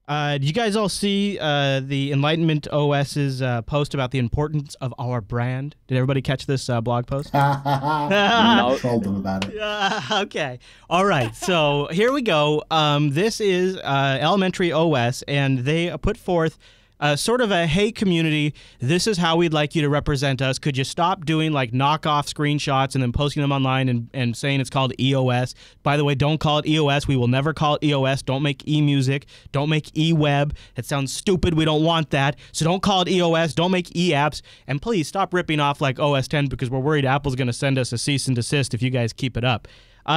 Did you guys all see the Enlightenment OS's post about the importance of our brand? Did everybody catch this blog post? No. Trolled them about it. Okay. All right. So here we go. This is Elementary OS, and they put forth sort of a, hey, community, this is how we'd like you to represent us. Could you stop doing like knockoff screenshots and then posting them online and saying it's called EOS? By the way, don't call it EOS. We will never call it EOS. Don't make e-music. Don't make e-web. It sounds stupid. We don't want that. So don't call it EOS. Don't make e-apps. And please stop ripping off like OS 10 because we're worried Apple's going to send us a cease and desist if you guys keep it up.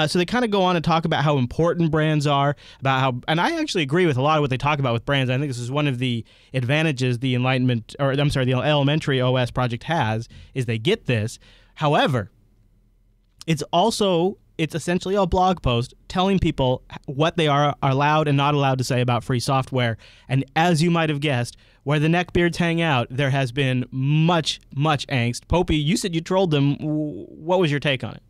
So they kind of go on and talk about how important brands are, about how, and I actually agree with a lot of what they talk about with brands. I think this is one of the advantages the the Elementary OS project has, is they get this. However, it's essentially a blog post telling people what they are allowed and not allowed to say about free software. And as you might have guessed, where the neckbeards hang out, there has been much, much angst. Popey, you said you trolled them. What was your take on it?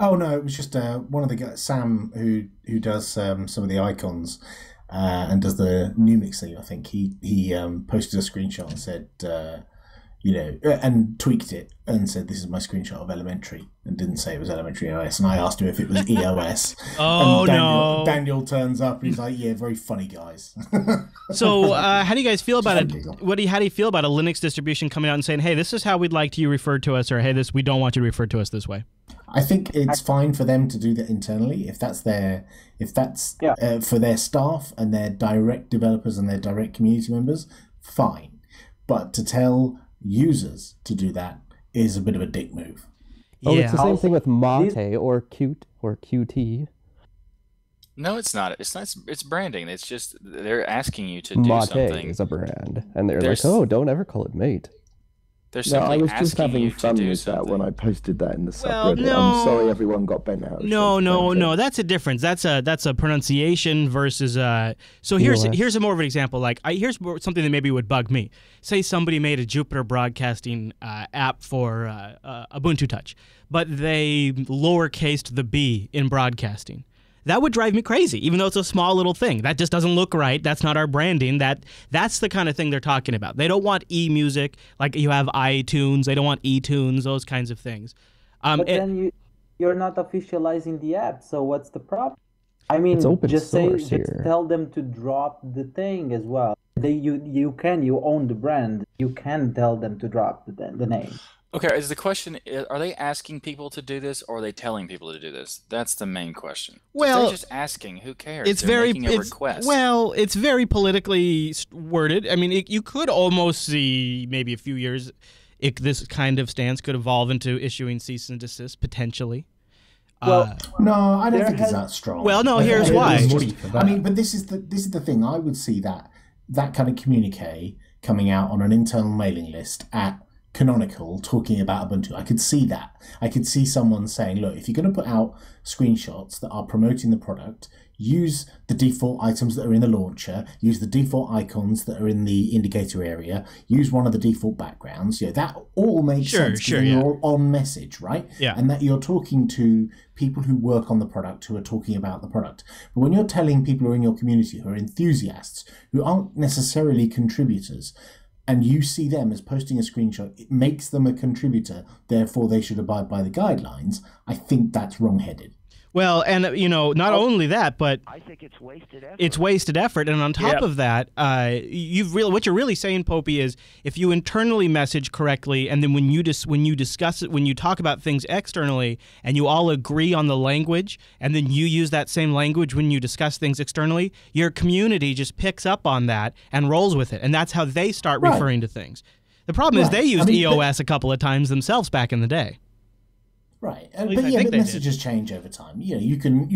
Oh no, it was just one of the guys, Sam, who does some of the icons and does the Numix thing. I think he posted a screenshot and said, and tweaked it and said, "This is my screenshot of Elementary," and didn't say it was Elementary OS. And I asked him if it was EOS. Oh, and Daniel turns up. He's like, "Yeah, very funny guys." So, how do you guys feel about it? How do you feel about a Linux distribution coming out and saying, "Hey, this is how we'd like you referred to us," or "Hey, we don't want you to refer to us this way"? I think it's fine for them to do that internally if that's for their staff and their direct developers and their direct community members. Fine, but to tell users to do that is a bit of a dick move. Oh, Yeah. it's the same thing with Mate or Qt or QT. No, it's not. It's not. It's branding. It's just they're asking you to do Mate something. is a brand, and they're There's- like, "Oh, don't ever call it Mate." They're No, I simply was just asking having you to fun do with that something. when I posted that in the Well, subreddit. no. I'm sorry everyone got bent out. No. That's a difference. That's a pronunciation versus So here's EOS. a more of an example. Like here's something that maybe would bug me. Say somebody made a Jupyter Broadcasting app for Ubuntu Touch, but they lowercased the B in broadcasting. That would drive me crazy, even though it's a small little thing. That just doesn't look right. That's not our branding. That's the kind of thing they're talking about. They don't want e-music like you have iTunes. They don't want eTunes, those kinds of things. But then you're not officializing the app, so what's the problem? I mean, It's open just source just here. tell them to drop the thing as well. You own the brand. You can tell them to drop the name. Okay, is the question, are they asking people to do this or are they telling people to do this? That's the main question. If Well, they're just asking, who cares? It's They're very making a request. Well, it's very politically worded. I mean, you could almost see maybe a few years this kind of stance could evolve into issuing cease and desist potentially. Well, No, I don't There think it's has- that strong. Well, no, I here's think why. it's Ready just- for that. I mean, but this is the thing. I would see that kind of communique coming out on an internal mailing list at Canonical talking about Ubuntu. I could see that. I could see someone saying, look, if you're going to put out screenshots that are promoting the product, use the default items that are in the launcher, use the default icons that are in the indicator area, use one of the default backgrounds. That all makes sense. Sure, because yeah. You're on message, right? Yeah. And that you're talking to people who work on the product, who are talking about the product. But when you're telling people who are in your community, who are enthusiasts, who aren't necessarily contributors, and you see them as posting a screenshot, it makes them a contributor, therefore they should abide by the guidelines. I think that's wrong-headed. Well, and not only that, but I think it's wasted effort. it's wasted effort, and on top of that, what you're really saying, Popey, is if you internally message correctly, and then when you discuss it, when you talk about things externally, and you all agree on the language, and then you use that same language when you discuss things externally, your community just picks up on that and rolls with it, and that's how they start Right. referring to things. The problem is Right. they used I mean, EOS a couple of times themselves back in the day. Right, least I but think they messages change over time. You can.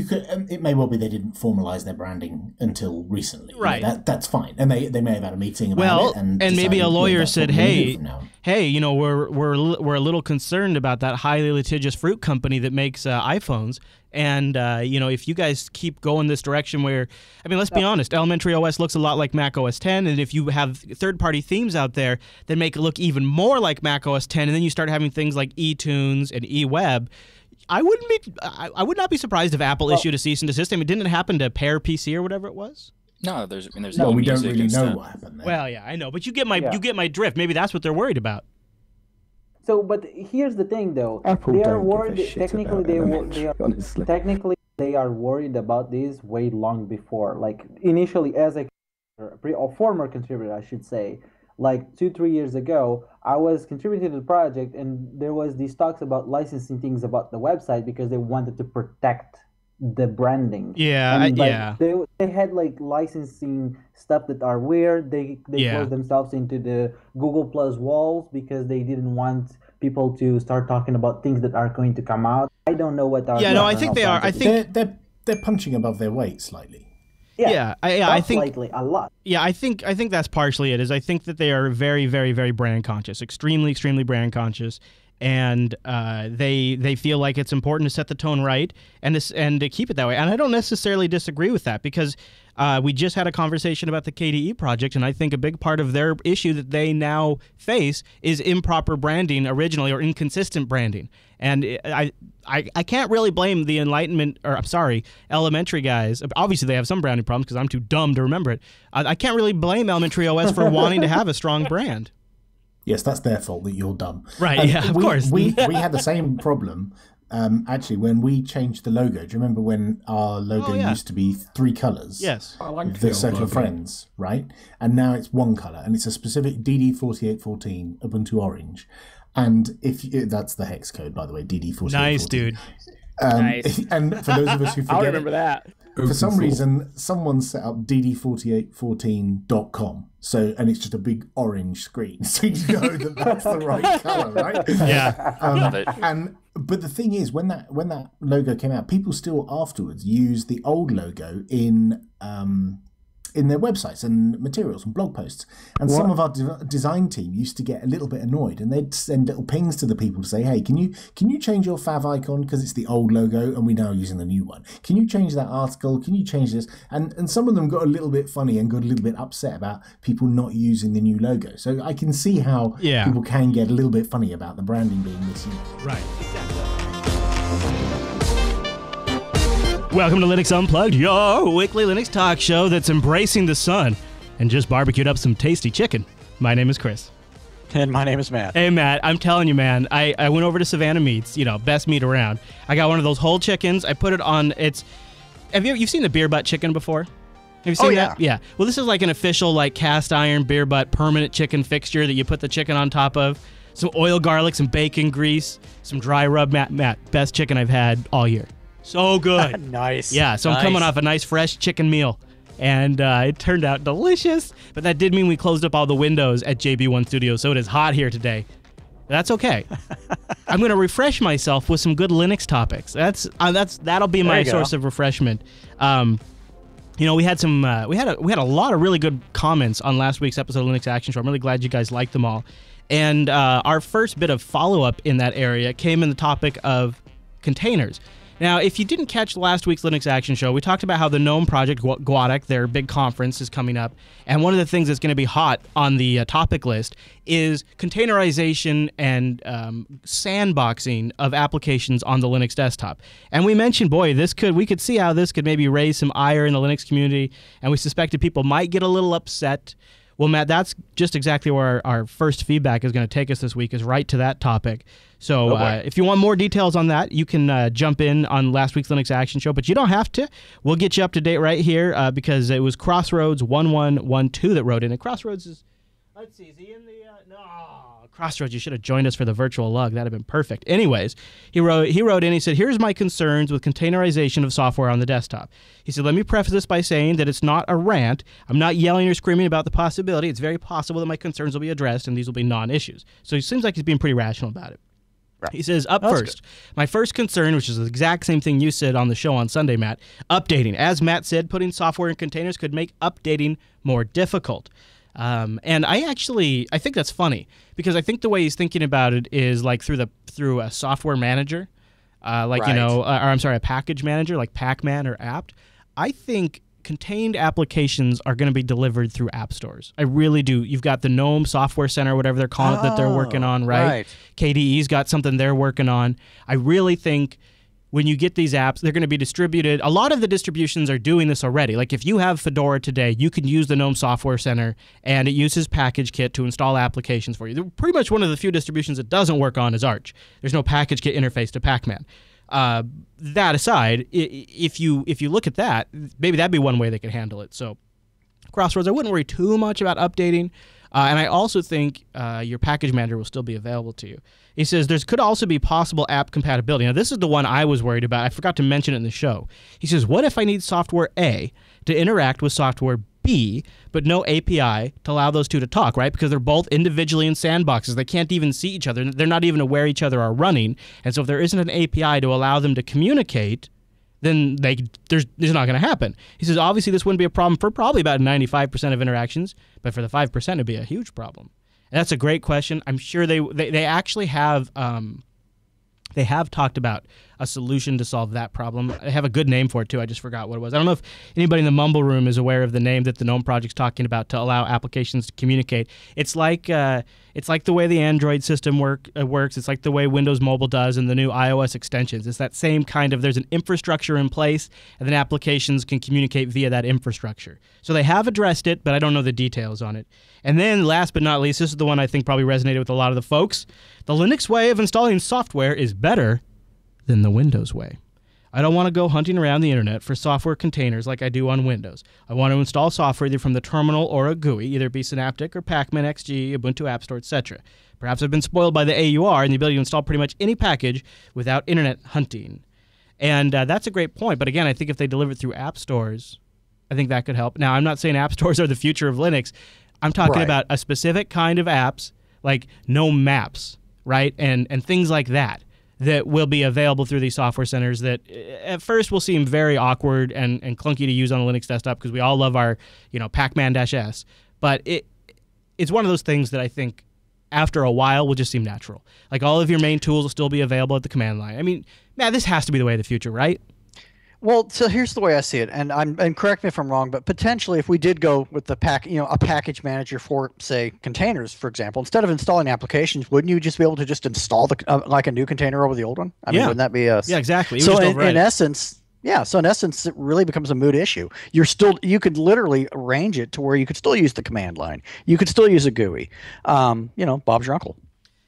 It may well be they didn't formalize their branding until recently. Right. That's fine, and they may have had a meeting about Well, it. And maybe decided, a lawyer that's said, what we're gonna do "Hey, from now on." we're a little concerned about that highly litigious fruit company that makes iPhones, and if you guys keep going this direction, where let's be honest, Elementary OS looks a lot like Mac OS 10, and if you have third-party themes out there that make it look even more like Mac OS 10, and then you start having things like eTunes and eWeb." I would not be surprised if Apple issued a cease and desist. Didn't it happen to Pear PC or whatever it was? No, there's Well, we don't music really and know stuff. what happened there. Well, yeah, I know, but you get my Yeah. you get my drift. Maybe that's what they're worried about. So, but here's the thing, though. Apple They are don't give a worried. shit Technically, about elementary, honestly. technically they are worried about this way long before. Like initially, as a former contributor, I should say, like 2-3 years ago, I was contributing to the project, and there was these talks about licensing things about the website because they wanted to protect the branding. Yeah, And, like, yeah. They had like licensing stuff that are weird. They Yeah. closed themselves into the Google Plus walls because they didn't want people to start talking about things that are going to come out. I don't know what. Yeah, no, I think they are. I think They're punching above their weight slightly. yeah, I not think slightly, a lot. Yeah, I think that's partially it. Is I think that they are very, very, very brand conscious, extremely, extremely brand conscious, and they feel like it's important to set the tone right and to keep it that way. And I don't necessarily disagree with that because we just had a conversation about the KDE project, and I think a big part of their issue that they now face is improper branding originally or inconsistent branding. And I can't really blame the Elementary guys. Obviously, they have some branding problems because I'm too dumb to remember it. I can't really blame Elementary OS for wanting to have a strong brand. Yes, that's their fault that you're dumb. Right, And yeah, of course. We had the same problem, actually, when we changed the logo. Do you remember when our logo used to be 3 colours? Yes. I like The Circle of Friends, right? And now it's 1 colour, and it's a specific DD4814 Ubuntu Orange. And that's the hex code, by the way, DD4814. Nice, dude. Nice. And for those of us who I'll forget remember that. for some reason, someone set up dd4814.com. So, and it's just a big orange screen. So you know that that's the right color, right? Yeah. Love it. But the thing is, when that logo came out, people still afterwards use the old logo in their websites and materials and blog posts. And some of our design team used to get a little bit annoyed, and they'd send little pings to the people to say, hey, can you change your fav icon because it's the old logo and we're now using the new one? Can you change that article? Can you change this? And some of them got a little bit funny and got a little bit upset about people not using the new logo. So I can see how people can get a little bit funny about the branding being misused. Right. Welcome to Linux Unplugged, your weekly Linux talk show that's embracing the sun and just barbecued up some tasty chicken. My name is Chris. And my name is Matt. Hey, Matt, I'm telling you, man, I went over to Savannah Meats, best meat around. I got one of those whole chickens. I put it on, you've seen the beer butt chicken before? Have you seen that? Yeah. Well, this is like an official cast iron beer butt permanent chicken fixture that you put the chicken on top of. Some oil, garlic, some bacon grease, some dry rub. Matt, best chicken I've had all year. So good. Nice. Yeah, so I'm coming off a nice fresh chicken meal, and it turned out delicious. But that did mean we closed up all the windows at JB1 Studio, so it is hot here today. That's okay. I'm going to refresh myself with some good Linux topics. That'll be my source of refreshment. We had a lot of really good comments on last week's episode of Linux Action Show. I'm really glad you guys liked them all. And our first bit of follow-up in that area came in the topic of containers. Now, if you didn't catch last week's Linux Action Show, we talked about how the GNOME project, Guadec, their big conference, is coming up. And one of the things that's going to be hot on the topic list is containerization and sandboxing of applications on the Linux desktop. And we mentioned, we could see how this could maybe raise some ire in the Linux community, and we suspected people might get a little upset. Well, Matt, that's just exactly where our first feedback is going to take us this week, is right to that topic. So if you want more details on that, you can jump in on last week's Linux Action Show, but you don't have to. We'll get you up to date right here because it was Crossroads1112 that wrote in. And Crossroads is, let's see, is he in the, no, Crossroads, you should have joined us for the virtual lug. That'd have been perfect. Anyways, he wrote in, he said, here's my concerns with containerization of software on the desktop. He said, let me preface this by saying that it's not a rant. I'm not yelling or screaming about the possibility. It's very possible that my concerns will be addressed and these will be non-issues. So he seems like he's being pretty rational about it. Right. He says, my first concern, which is the exact same thing you said on the show on Sunday, Matt, updating. As Matt said, putting software in containers could make updating more difficult. And I think that's funny because I think the way he's thinking about it is like through a software manager, a package manager like Pacman or apt. I think contained applications are going to be delivered through app stores. I really do. You've got the GNOME Software Center, whatever they're calling it, that they're working on, right? KDE's got something they're working on. I really think when you get these apps, they're going to be distributed. A lot of the distributions are doing this already. Like if you have Fedora today, you can use the GNOME Software Center, and it uses PackageKit to install applications for you. Pretty much one of the few distributions it doesn't work on is Arch. There's no PackageKit interface to Pacman. That aside, if you look at that, maybe that'd be one way they could handle it. So Crossroads, I wouldn't worry too much about updating. And I also think your package manager will still be available to you. He says there could also be possible app compatibility. Now, this is the one I was worried about. I forgot to mention it in the show. He says, what if I need software A to interact with software B, but no API to allow those two to talk, right? Because they're both individually in sandboxes. They can't even see each other. They're not even aware each other are running. And so if there isn't an API to allow them to communicate, then there's not going to happen. He says, obviously, this wouldn't be a problem for probably about 95% of interactions, but for the 5%, it'd be a huge problem. And that's a great question. I'm sure they actually have talked about a solution to solve that problem. I have a good name for it, too. I just forgot what it was. I don't know if anybody in the Mumble Room is aware of the name that the GNOME project's talking about to allow applications to communicate. It's like the way the Android system works. It's like the way Windows Mobile does and the new iOS extensions. It's that same kind of, there's an infrastructure in place, and then applications can communicate via that infrastructure. So they have addressed it, but I don't know the details on it. And then last but not least, this is the one I think probably resonated with a lot of the folks. The Linux way of installing software is better than the Windows way. I don't want to go hunting around the internet for software containers like I do on Windows. I want to install software either from the terminal or a GUI, either be Synaptic or Pacman XG, Ubuntu App Store, etc. Perhaps I've been spoiled by the AUR and the ability to install pretty much any package without internet hunting. And that's a great point. But again, I think if they deliver it through app stores, I think that could help. Now, I'm not saying app stores are the future of Linux. I'm talking about a specific kind of apps like GNOME Maps, right? And things like that will be available through these software centers that at first will seem very awkward and clunky to use on a Linux desktop because we all love our, Pacman-S. But it's one of those things that I think after a while will just seem natural. Like all of your main tools will still be available at the command line. I mean, man, this has to be the way of the future, right? Well, so here's the way I see it, and correct me if I'm wrong, but potentially if we did go with the a package manager for, say, containers, for example, instead of installing applications, wouldn't you just be able to just install like a new container over the old one? I mean, wouldn't that be a... Yeah, exactly. So in essence, it really becomes a moot issue. You could literally arrange it to where you could still use the command line. You could still use a GUI. Bob's your uncle.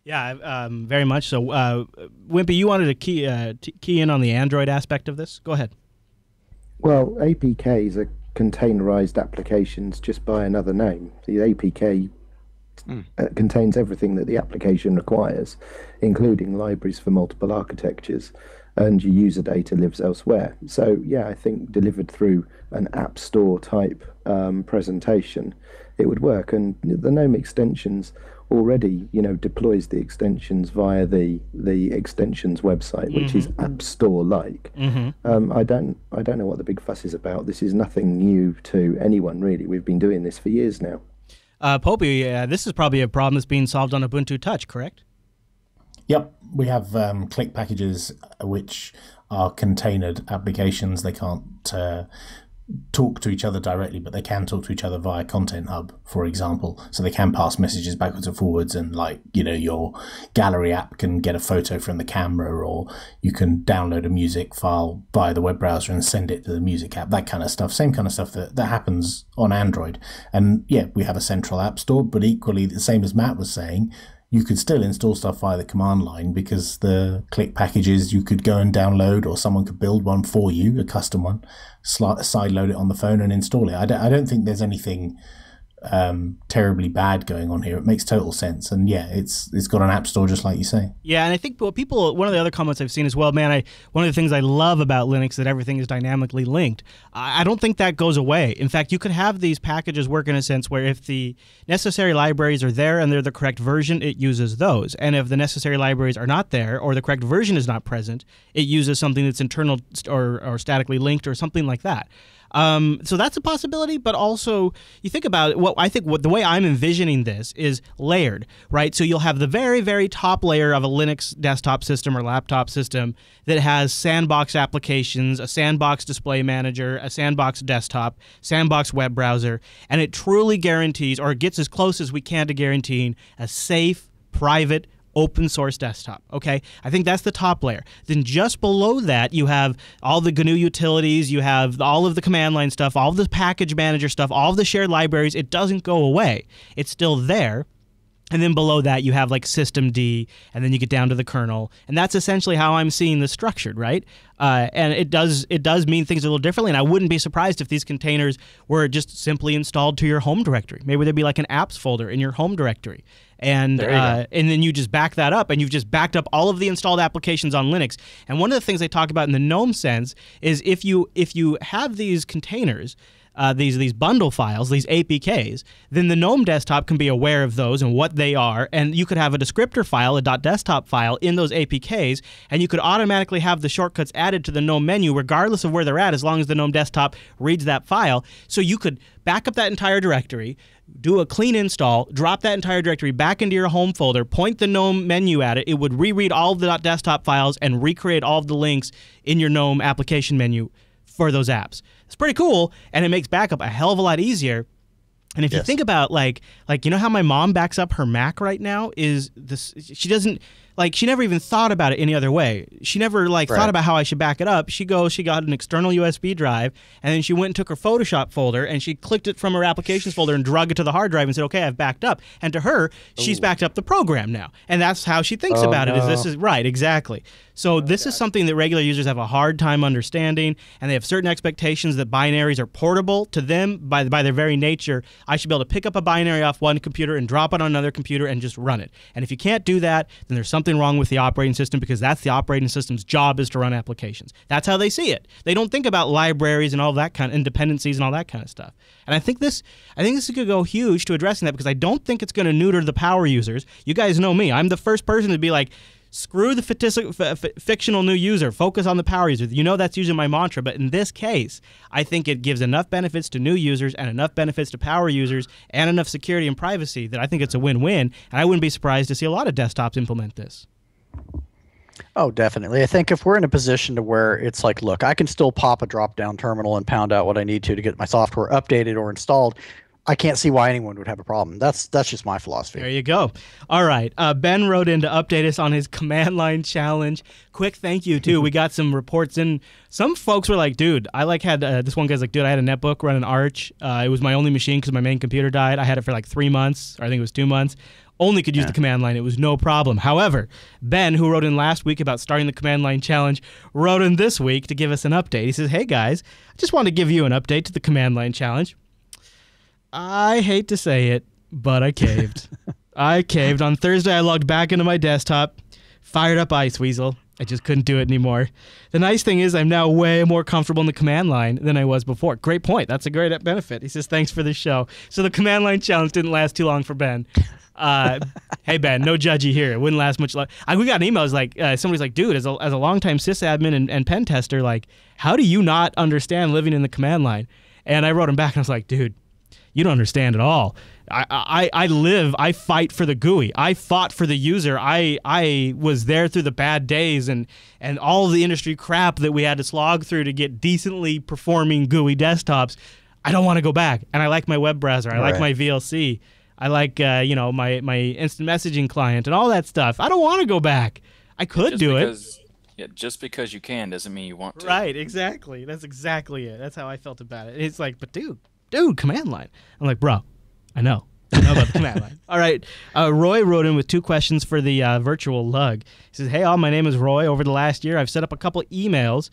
Yeah, very much so. Wimpy, you wanted to key in on the Android aspect of this? Go ahead. Well, APKs are containerized applications just by another name. The APK contains everything that the application requires, including libraries for multiple architectures, and your user data lives elsewhere. So, yeah, I think delivered through an App Store type presentation, it would work. And the GNOME extensions already, deploys the extensions via the extensions website, which is App Store-like. I don't know what the big fuss is about. This is nothing new to anyone, really. We've been doing this for years now. Popey, this is probably a problem that's being solved on Ubuntu Touch, correct? Yep, we have click packages which are containered applications. They can't talk to each other directly, but they can talk to each other via Content Hub, for example. So they can pass messages backwards and forwards, and your gallery app can get a photo from the camera, or you can download a music file via the web browser and send it to the music app, that kind of stuff. Same kind of stuff that happens on Android. And yeah, we have a central app store, but equally the same as Matt was saying, you could still install stuff via the command line, because the click packages you could go and download, or someone could build one for you, a custom one, sideload it on the phone and install it. I don't think there's anything terribly bad going on here. It makes total sense, and yeah, it's got an app store just like you say. Yeah, and I think one of the other comments I've seen as well, man, one of the things I love about Linux is that everything is dynamically linked. I don't think that goes away. In fact, you could have these packages work in a sense where if the necessary libraries are there and they're the correct version, it uses those. And if the necessary libraries are not there, or the correct version is not present, it uses something that's internal or statically linked or something like that. So that's a possibility, but also you think about it, the way I'm envisioning this is layered, right? So you'll have the very, very top layer of a Linux desktop system or laptop system that has sandbox applications, a sandbox display manager, a sandbox desktop, sandbox web browser, and it truly guarantees, or it gets as close as we can to guaranteeing, a safe, private, open source desktop. Okay, I think that's the top layer. Then just below that, you have all the GNU utilities, you have all of the command line stuff, all of the package manager stuff, all of the shared libraries. It doesn't go away. It's still there. And then below that, you have like systemd, and then you get down to the kernel, and that's essentially how I'm seeing this structured, right? And it does mean things a little differently, and I wouldn't be surprised if these containers were just simply installed to your home directory. Maybe there'd be like an apps folder in your home directory, and then you just back that up, and you've just backed up all of the installed applications on Linux. And one of the things they talk about in the GNOME sense is if you have these containers, these bundle files, these APKs, then the GNOME desktop can be aware of those and what they are, and you could have a descriptor file, a .desktop file in those APKs, and you could automatically have the shortcuts added to the GNOME menu regardless of where they're at, as long as the GNOME desktop reads that file. So you could back up that entire directory, do a clean install, drop that entire directory back into your home folder, point the GNOME menu at it, it would reread all of the .desktop files and recreate all of the links in your GNOME application menu for those apps. It's pretty cool, and it makes backup a hell of a lot easier. And if you think about like you know how my mom backs up her Mac right now, is this, she doesn't, like, she never even thought about it any other way. She never thought about how I should back it up. She got an external USB drive, and then she went and took her Photoshop folder, and she clicked it from her applications folder and drug it to the hard drive and said, okay, I've backed up. And to her, she's backed up the program now. And that's how she thinks about it, is this is right, exactly. So this is something that regular users have a hard time understanding, and they have certain expectations that binaries are portable to them by their very nature. I should be able to pick up a binary off one computer and drop it on another computer and just run it. And if you can't do that, then there's something wrong with the operating system, because that's the operating system's job, is to run applications. That's how they see it. They don't think about libraries and all that kind of dependencies and all that kind of stuff. And I think this could go huge to addressing that, because I don't think it's going to neuter the power users. You guys know me. I'm the first person to be like, screw the fictional new user. Focus on the power user. You know that's usually my mantra, but in this case, I think it gives enough benefits to new users and enough benefits to power users and enough security and privacy that I think it's a win-win, and I wouldn't be surprised to see a lot of desktops implement this. Oh, definitely. I think if we're in a position to where it's like, look, I can still pop a drop-down terminal and pound out what I need to get my software updated or installed, I can't see why anyone would have a problem. That's just my philosophy. There you go. All right. Ben wrote in to update us on his command line challenge. Quick thank you, too. We got some reports in. Some folks were like, dude, this one guy's like, dude, I had a netbook running Arch. It was my only machine because my main computer died. I had it for like 3 months, or I think it was 2 months. Only could use the command line. It was no problem. However, Ben, who wrote in last week about starting the command line challenge, wrote in this week to give us an update. He says, hey, guys, I just want to give you an update to the command line challenge. I hate to say it, but I caved. I caved. On Thursday, I logged back into my desktop, fired up Iceweasel. I just couldn't do it anymore. The nice thing is I'm now way more comfortable in the command line than I was before. Great point. That's a great benefit. He says, thanks for the show. So the command line challenge didn't last too long for Ben. Hey, Ben, no judgy here. It wouldn't last much longer. We got an email. Like, somebody's like, dude, as a longtime sysadmin and pen tester, like, how do you not understand living in the command line? And I wrote him back, and I was like, dude, you don't understand at all. I fight for the GUI. I fought for the user. I was there through the bad days and all the industry crap that we had to slog through to get decently performing GUI desktops. I don't want to go back. And I like my web browser. I like my VLC. I like my instant messaging client and all that stuff. I don't want to go back. I could do it. Yeah, just because you can doesn't mean you want to. Right, exactly. That's exactly it. That's how I felt about it. It's like, but dude, command line. I'm like, bro, I know about the command line. All right. Roy wrote in with 2 questions for the virtual lug. He says, hey, all, my name is Roy. Over the last year, I've sent a couple emails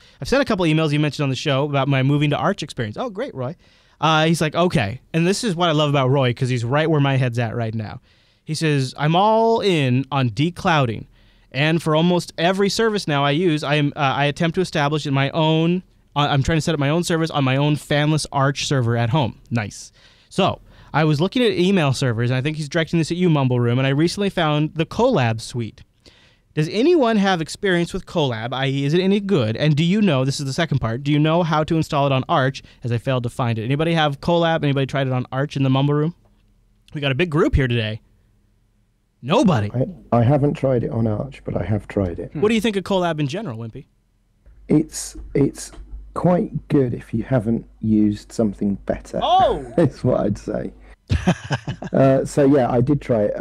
you mentioned on the show about my moving to Arch experience. Oh, great, Roy. He's like, okay. And this is what I love about Roy, because he's right where my head's at right now. He says, I'm all in on declouding. And for almost every service now I use, I attempt to establish in my own I'm trying to set up my own service on my own fanless Arch server at home. Nice. So I was looking at email servers, and I think he's directing this at you, Mumble Room, and I recently found the Colab suite. Does anyone have experience with Colab, i.e. is it any good? And do you know, this is the second part, do you know how to install it on Arch, as I failed to find it? Anybody have Colab? Anybody tried it on Arch in the Mumble Room? We got a big group here today. Nobody. I haven't tried it on Arch, but I have tried it. What do you think of Colab in general, Wimpy? It's quite good if you haven't used something better. Oh! That's what I'd say. So yeah, I did try it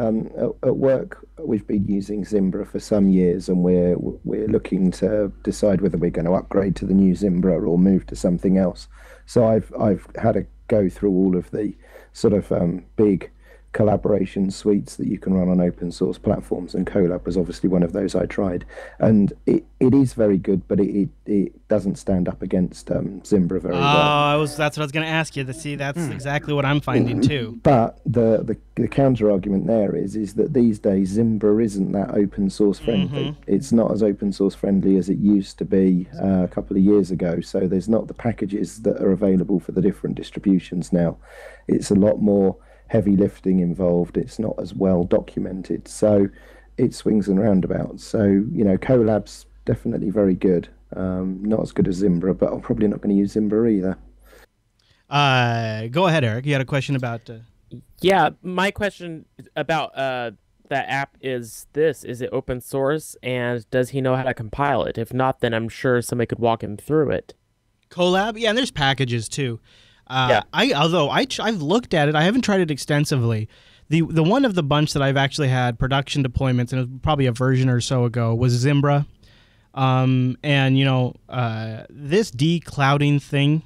at work. we've been using Zimbra for some years, and we're looking to decide whether we're going to upgrade to the new Zimbra or move to something else. So I've had to go through all of the sort of big collaboration suites that you can run on open source platforms, and Colab was obviously one of those I tried, and it is very good, but it doesn't stand up against Zimbra very well. That's what I was going to ask you. See, that's exactly what I'm finding too. But the counter argument there is that these days Zimbra isn't that open source friendly. It's not as open source friendly as it used to be a couple of years ago. So there's not the packages that are available for the different distributions now. It's a lot more heavy lifting involved. It's not as well documented, so it swings and roundabouts. So Colab's definitely very good, not as good as Zimbra, but I'm probably not going to use Zimbra either. Go ahead, Eric. You had a question about Yeah, my question about that app is this: is it open source, and does he know how to compile it? If not, then I'm sure somebody could walk him through it. Colab? Yeah, and there's packages too. Yeah. I've looked at it, I haven't tried it extensively. The one of the bunch that I've actually had production deployments, and it was probably a version or so ago, was Zimbra. This declouding thing,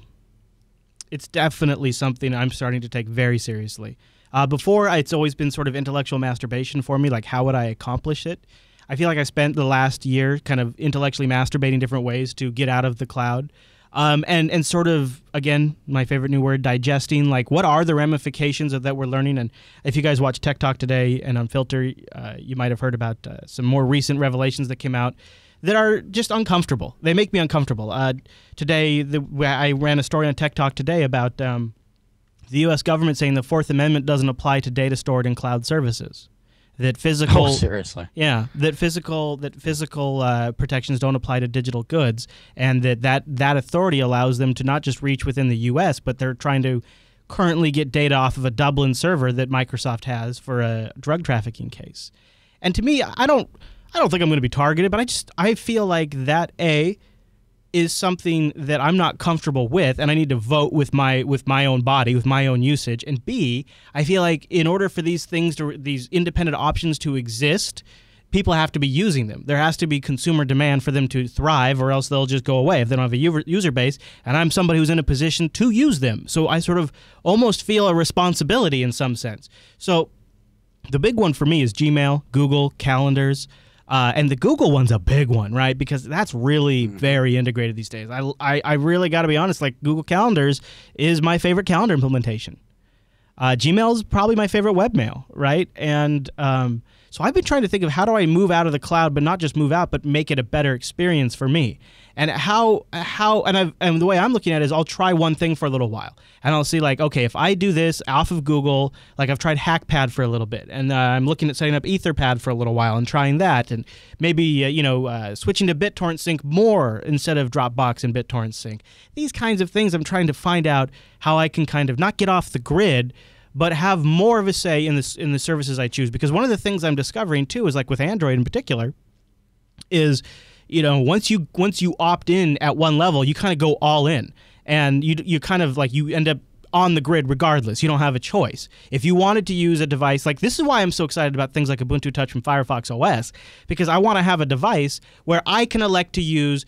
it's definitely something I'm starting to take very seriously. Before, it's always been sort of intellectual masturbation for me, like how would I accomplish it? I feel like I spent the last year kind of intellectually masturbating different ways to get out of the cloud. And sort of, again, my favorite new word, digesting, like what are the ramifications of that we're learning. And if you guys watch Tech Talk today and Unfiltered, you might have heard about some more recent revelations that came out that are just uncomfortable. They make me uncomfortable. Today, I ran a story on Tech Talk today about the U.S. government saying the Fourth Amendment doesn't apply to data stored in cloud services. That physical, seriously, yeah, that physical protections don't apply to digital goods, and that authority allows them to not just reach within the U.S., but they're trying to currently get data off of a Dublin server that Microsoft has for a drug trafficking case. And to me, I don't think I'm going to be targeted, but I feel like that is something that I'm not comfortable with, and I need to vote with my own body, with my own usage. And B, I feel like in order for these independent options to exist, people have to be using them. There has to be consumer demand for them to thrive, or else they'll just go away if they don't have a user base, and I'm somebody who's in a position to use them. So I sort of almost feel a responsibility in some sense. So the big one for me is Gmail, Google, calendars. And the Google one's a big one, right? Because that's really very integrated these days. I really got to be honest, like Google Calendars is my favorite calendar implementation. Gmail is probably my favorite webmail, right? And so I've been trying to think of how do I move out of the cloud, but not just move out, but make it a better experience for me. And and the way I'm looking at it is I'll try one thing for a little while, and I'll see like, okay, if I do this off of Google, like I've tried HackPad for a little bit, and I'm looking at setting up Etherpad for a little while and trying that, and maybe switching to BitTorrent Sync more instead of Dropbox and BitTorrent Sync. These kinds of things I'm trying to find out how I can kind of not get off the grid, but have more of a say in the services I choose. Because one of the things I'm discovering too is like with Android in particular is, once you opt in at one level, you kind of go all in, and you kind of like you end up on the grid regardless. You don't have a choice. If you wanted to use a device, like this is why I'm so excited about things like Ubuntu Touch from Firefox OS, because I want to have a device where I can elect to use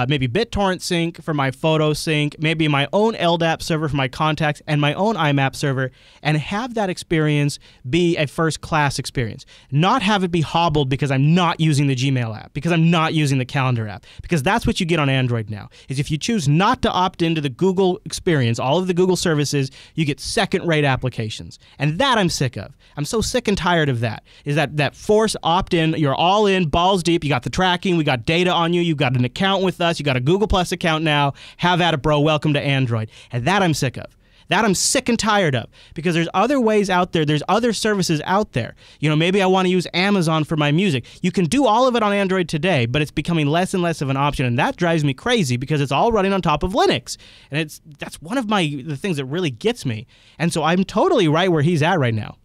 maybe BitTorrent Sync for my photo sync, maybe my own LDAP server for my contacts, and my own IMAP server, and have that experience be a first-class experience. Not have it be hobbled because I'm not using the Gmail app, because I'm not using the Calendar app, because that's what you get on Android now, is if you choose not to opt into the Google experience, all of the Google services, you get second-rate applications. And that I'm sick of. I'm so sick and tired of that, is that forced opt-in, you're all in, balls deep, you got the tracking, we got data on you, you've got an account with us, you got a Google Plus account now, have at it, bro, welcome to Android. And that I'm sick of. That I'm sick and tired of, because there's other ways out there, there's other services out there. Maybe I want to use Amazon for my music. You can do all of it on Android today, but it's becoming less and less of an option, and that drives me crazy because it's all running on top of Linux. And that's one of the things that really gets me. And so I'm totally right where he's at right now,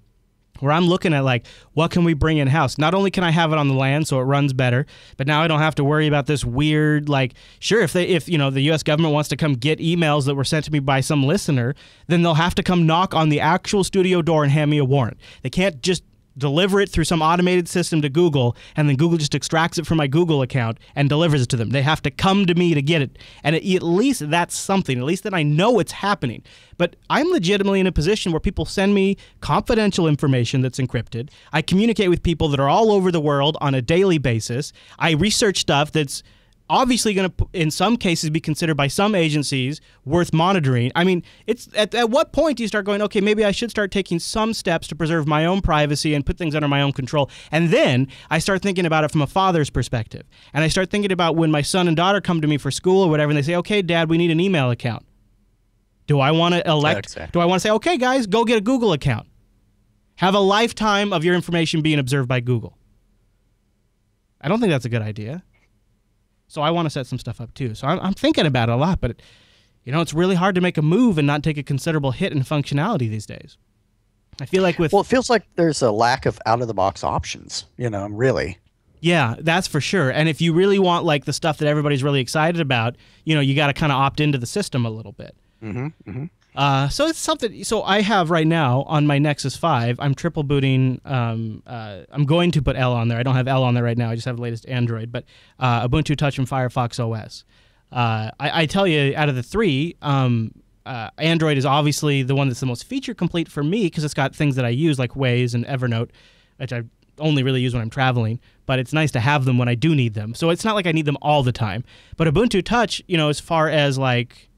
where I'm looking at like, what can we bring in-house? Not only can I have it on the LAN so it runs better, but now I don't have to worry about this weird, like, sure, if the U.S. government wants to come get emails that were sent to me by some listener, then they'll have to come knock on the actual studio door and hand me a warrant. They can't just deliver it through some automated system to Google, and then Google just extracts it from my Google account and delivers it to them. They have to come to me to get it. And at least that's something. At least then I know it's happening. But I'm legitimately in a position where people send me confidential information that's encrypted. I communicate with people that are all over the world on a daily basis. I research stuff that's obviously going to, in some cases, be considered by some agencies worth monitoring. I mean, it's at what point do you start going, okay, maybe I should start taking some steps to preserve my own privacy and put things under my own control? And then I start thinking about it from a father's perspective. And I start thinking about when my son and daughter come to me for school or whatever, and they say, okay, Dad, we need an email account. Do I want to elect, do I want to say, okay, guys, go get a Google account? Have a lifetime of your information being observed by Google. I don't think that's a good idea. So I want to set some stuff up too. So I'm thinking about it a lot, but it's really hard to make a move and not take a considerable hit in functionality these days. I feel like with... Well, it feels like there's a lack of out-of-the-box options, really. Yeah, that's for sure. And if you really want like the stuff that everybody's really excited about, you got to kind of opt into the system a little bit. So it's something. So I have right now on my Nexus 5, I'm triple booting. I'm going to put L on there. I don't have L on there right now. I just have the latest Android, but Ubuntu Touch and Firefox OS. I tell you, out of the three, Android is obviously the one that's the most feature complete for me because it's got things that I use like Waze and Evernote, which I only really use when I'm traveling, but it's nice to have them when I do need them. So it's not like I need them all the time. But Ubuntu Touch, as far as like,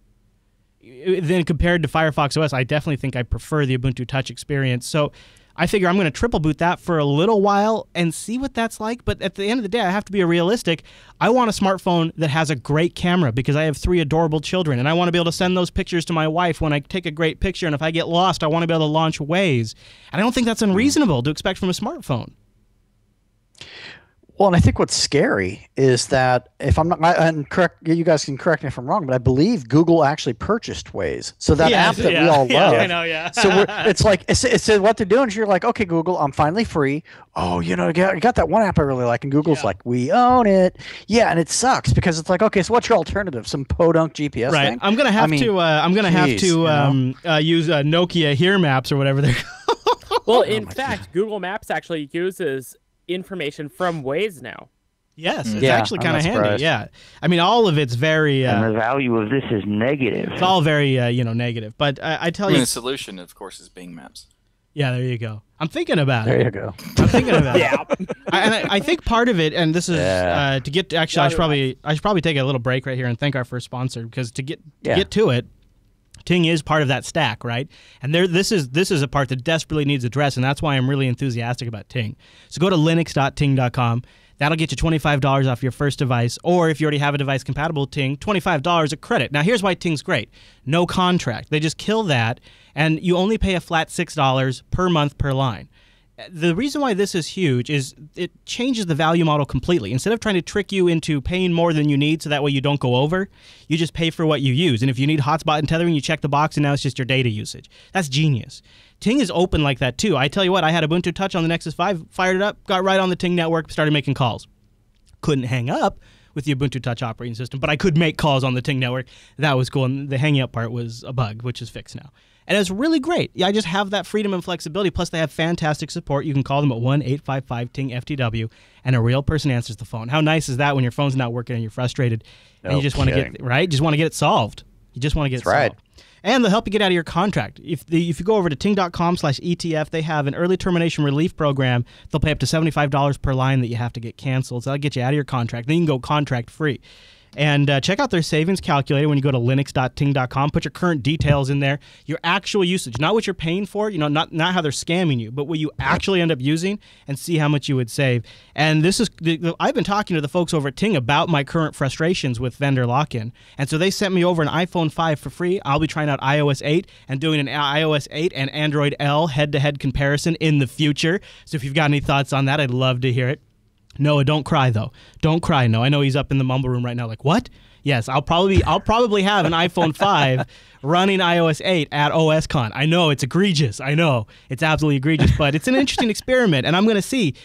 then compared to Firefox OS, I definitely think I prefer the Ubuntu Touch experience. So I figure I'm going to triple boot that for a little while and see what that's like. But at the end of the day, I have to be realistic. I want a smartphone that has a great camera because I have 3 adorable children, and I want to be able to send those pictures to my wife when I take a great picture. And if I get lost, I want to be able to launch Waze. And I don't think that's unreasonable to expect from a smartphone. Well, and I think what's scary is that if I'm not, and correct, you guys can correct me if I'm wrong, but I believe Google actually purchased Waze. So that app that we all love. I know, yeah. So it's like, it says what they're doing is you're like, okay, Google, I'm finally free. Oh, you got that one app I really like. And Google's like, we own it. Yeah, and it sucks because it's like, okay, so what's your alternative? Some podunk GPS thing? I'm going to have to use Nokia Here Maps or whatever they're called. Well, in fact, Google Maps actually uses information from Waze now. Yes, it's actually kind of handy. Surprised. Yeah, I mean, all of it's very. And the value of this is negative. It's all very, negative. But I tell you, the solution, of course, is Bing Maps. Yeah, there you go. I'm thinking about it. There you go. I'm thinking about it. I think part of it, and this is to get. Actually, I should probably take a little break right here and thank our first sponsor because to get to it. Ting is part of that stack, right? And this is a part that desperately needs addressed, and that's why I'm really enthusiastic about Ting. So go to linux.ting.com. That'll get you $25 off your first device, or if you already have a device compatible with Ting, $25 of credit. Now, here's why Ting's great. No contract. They just kill that, and you only pay a flat $6 per month per line. The reason why this is huge is it changes the value model completely. Instead of trying to trick you into paying more than you need so that way you don't go over, you just pay for what you use. And if you need hotspot and tethering, you check the box and now it's just your data usage. That's genius. Ting is open like that too. I tell you what, I had Ubuntu Touch on the Nexus 5, fired it up, got right on the Ting network, started making calls. Couldn't hang up with the Ubuntu Touch operating system, but I could make calls on the Ting network. That was cool, and the hanging up part was a bug, which is fixed now. And it's really great. I just have that freedom and flexibility. Plus, they have fantastic support. You can call them at 1-855-TING-FTW, and a real person answers the phone. How nice is that when your phone's not working and you're frustrated and you just want to get just want to get it solved. You just want to get it solved. Right. And they'll help you get out of your contract. If you go over to ting.com/ETF, they have an early termination relief program. They'll pay up to $75 per line that you have to get canceled. So that'll get you out of your contract. Then you can go contract free. And check out their savings calculator when you go to linux.ting.com. Put your current details in there, your actual usage, not what you're paying for, not how they're scamming you, but what you actually end up using, and see how much you would save. And this is I've been talking to the folks over at Ting about my current frustrations with vendor lock-in, and so they sent me over an iPhone 5 for free. I'll be trying out iOS 8 and doing an iOS 8 and Android L head-to-head comparison in the future. So if you've got any thoughts on that, I'd love to hear it. Noah, don't cry though. Don't cry, Noah. I know he's up in the mumble room right now. Like, what? Yes, I'll probably have an iPhone 5 running iOS 8 at OSCon. I know it's egregious. I know it's absolutely egregious, but it's an interesting experiment, and I'm going to see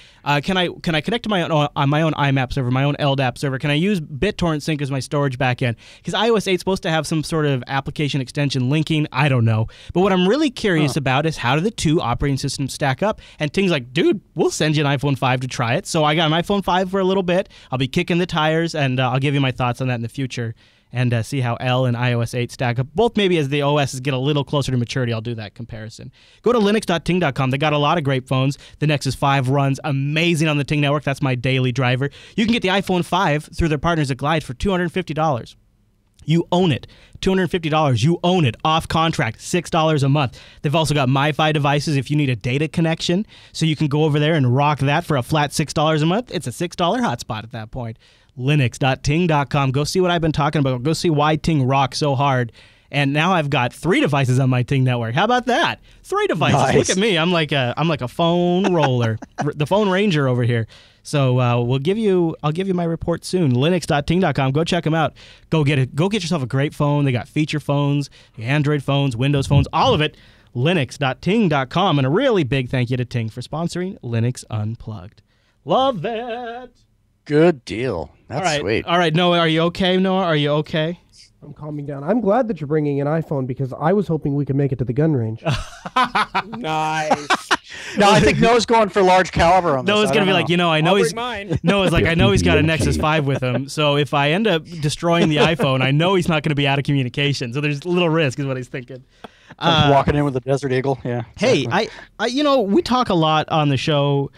can I connect to my own on my own IMAP server, my own LDAP server? Can I use BitTorrent Sync as my storage backend? Because iOS 8 is supposed to have some sort of application extension linking. I don't know, but what I'm really curious about is how do the two operating systems stack up? And Ting's like, dude, we'll send you an iPhone 5 to try it. So I got an iPhone 5 for a little bit. I'll be kicking the tires, and I'll give you my thoughts on that in the future. And see how L and iOS 8 stack up. Both maybe as the OSs get a little closer to maturity, I'll do that comparison. Go to linux.ting.com. They got a lot of great phones. The Nexus 5 runs amazing on the Ting network. That's my daily driver. You can get the iPhone 5 through their partners at Glide for $250. You own it. $250. You own it. Off contract. $6 a month. They've also got MiFi devices if you need a data connection. So you can go over there and rock that for a flat $6 a month. It's a $6 hotspot at that point. Linux.ting.com. Go see what I've been talking about. Go see why Ting rocks so hard. And now I've got 3 devices on my Ting network. How about that? 3 devices. Nice. Look at me. I'm like a phone roller, the phone ranger over here. So I'll give you my report soon. Linux.ting.com. Go check them out. Go get yourself a great phone. They got feature phones, Android phones, Windows phones, all of it. Linux.ting.com. And a really big thank you to Ting for sponsoring Linux Unplugged. Love that. Good deal. That's sweet. All right, Noah, are you okay? Noah, are you okay? I'm calming down. I'm glad that you're bringing an iPhone because I was hoping we could make it to the gun range. Nice. No, I think Noah's going for large caliber on this. Noah's going to be like, I know he's mine. Noah's like, I know he's got a Nexus 5 with him, so if I end up destroying the iPhone, I know he's not going to be out of communication. So there's a little risk is what he's thinking. Walking in with a Desert Eagle. Yeah. Hey, I we talk a lot on the show.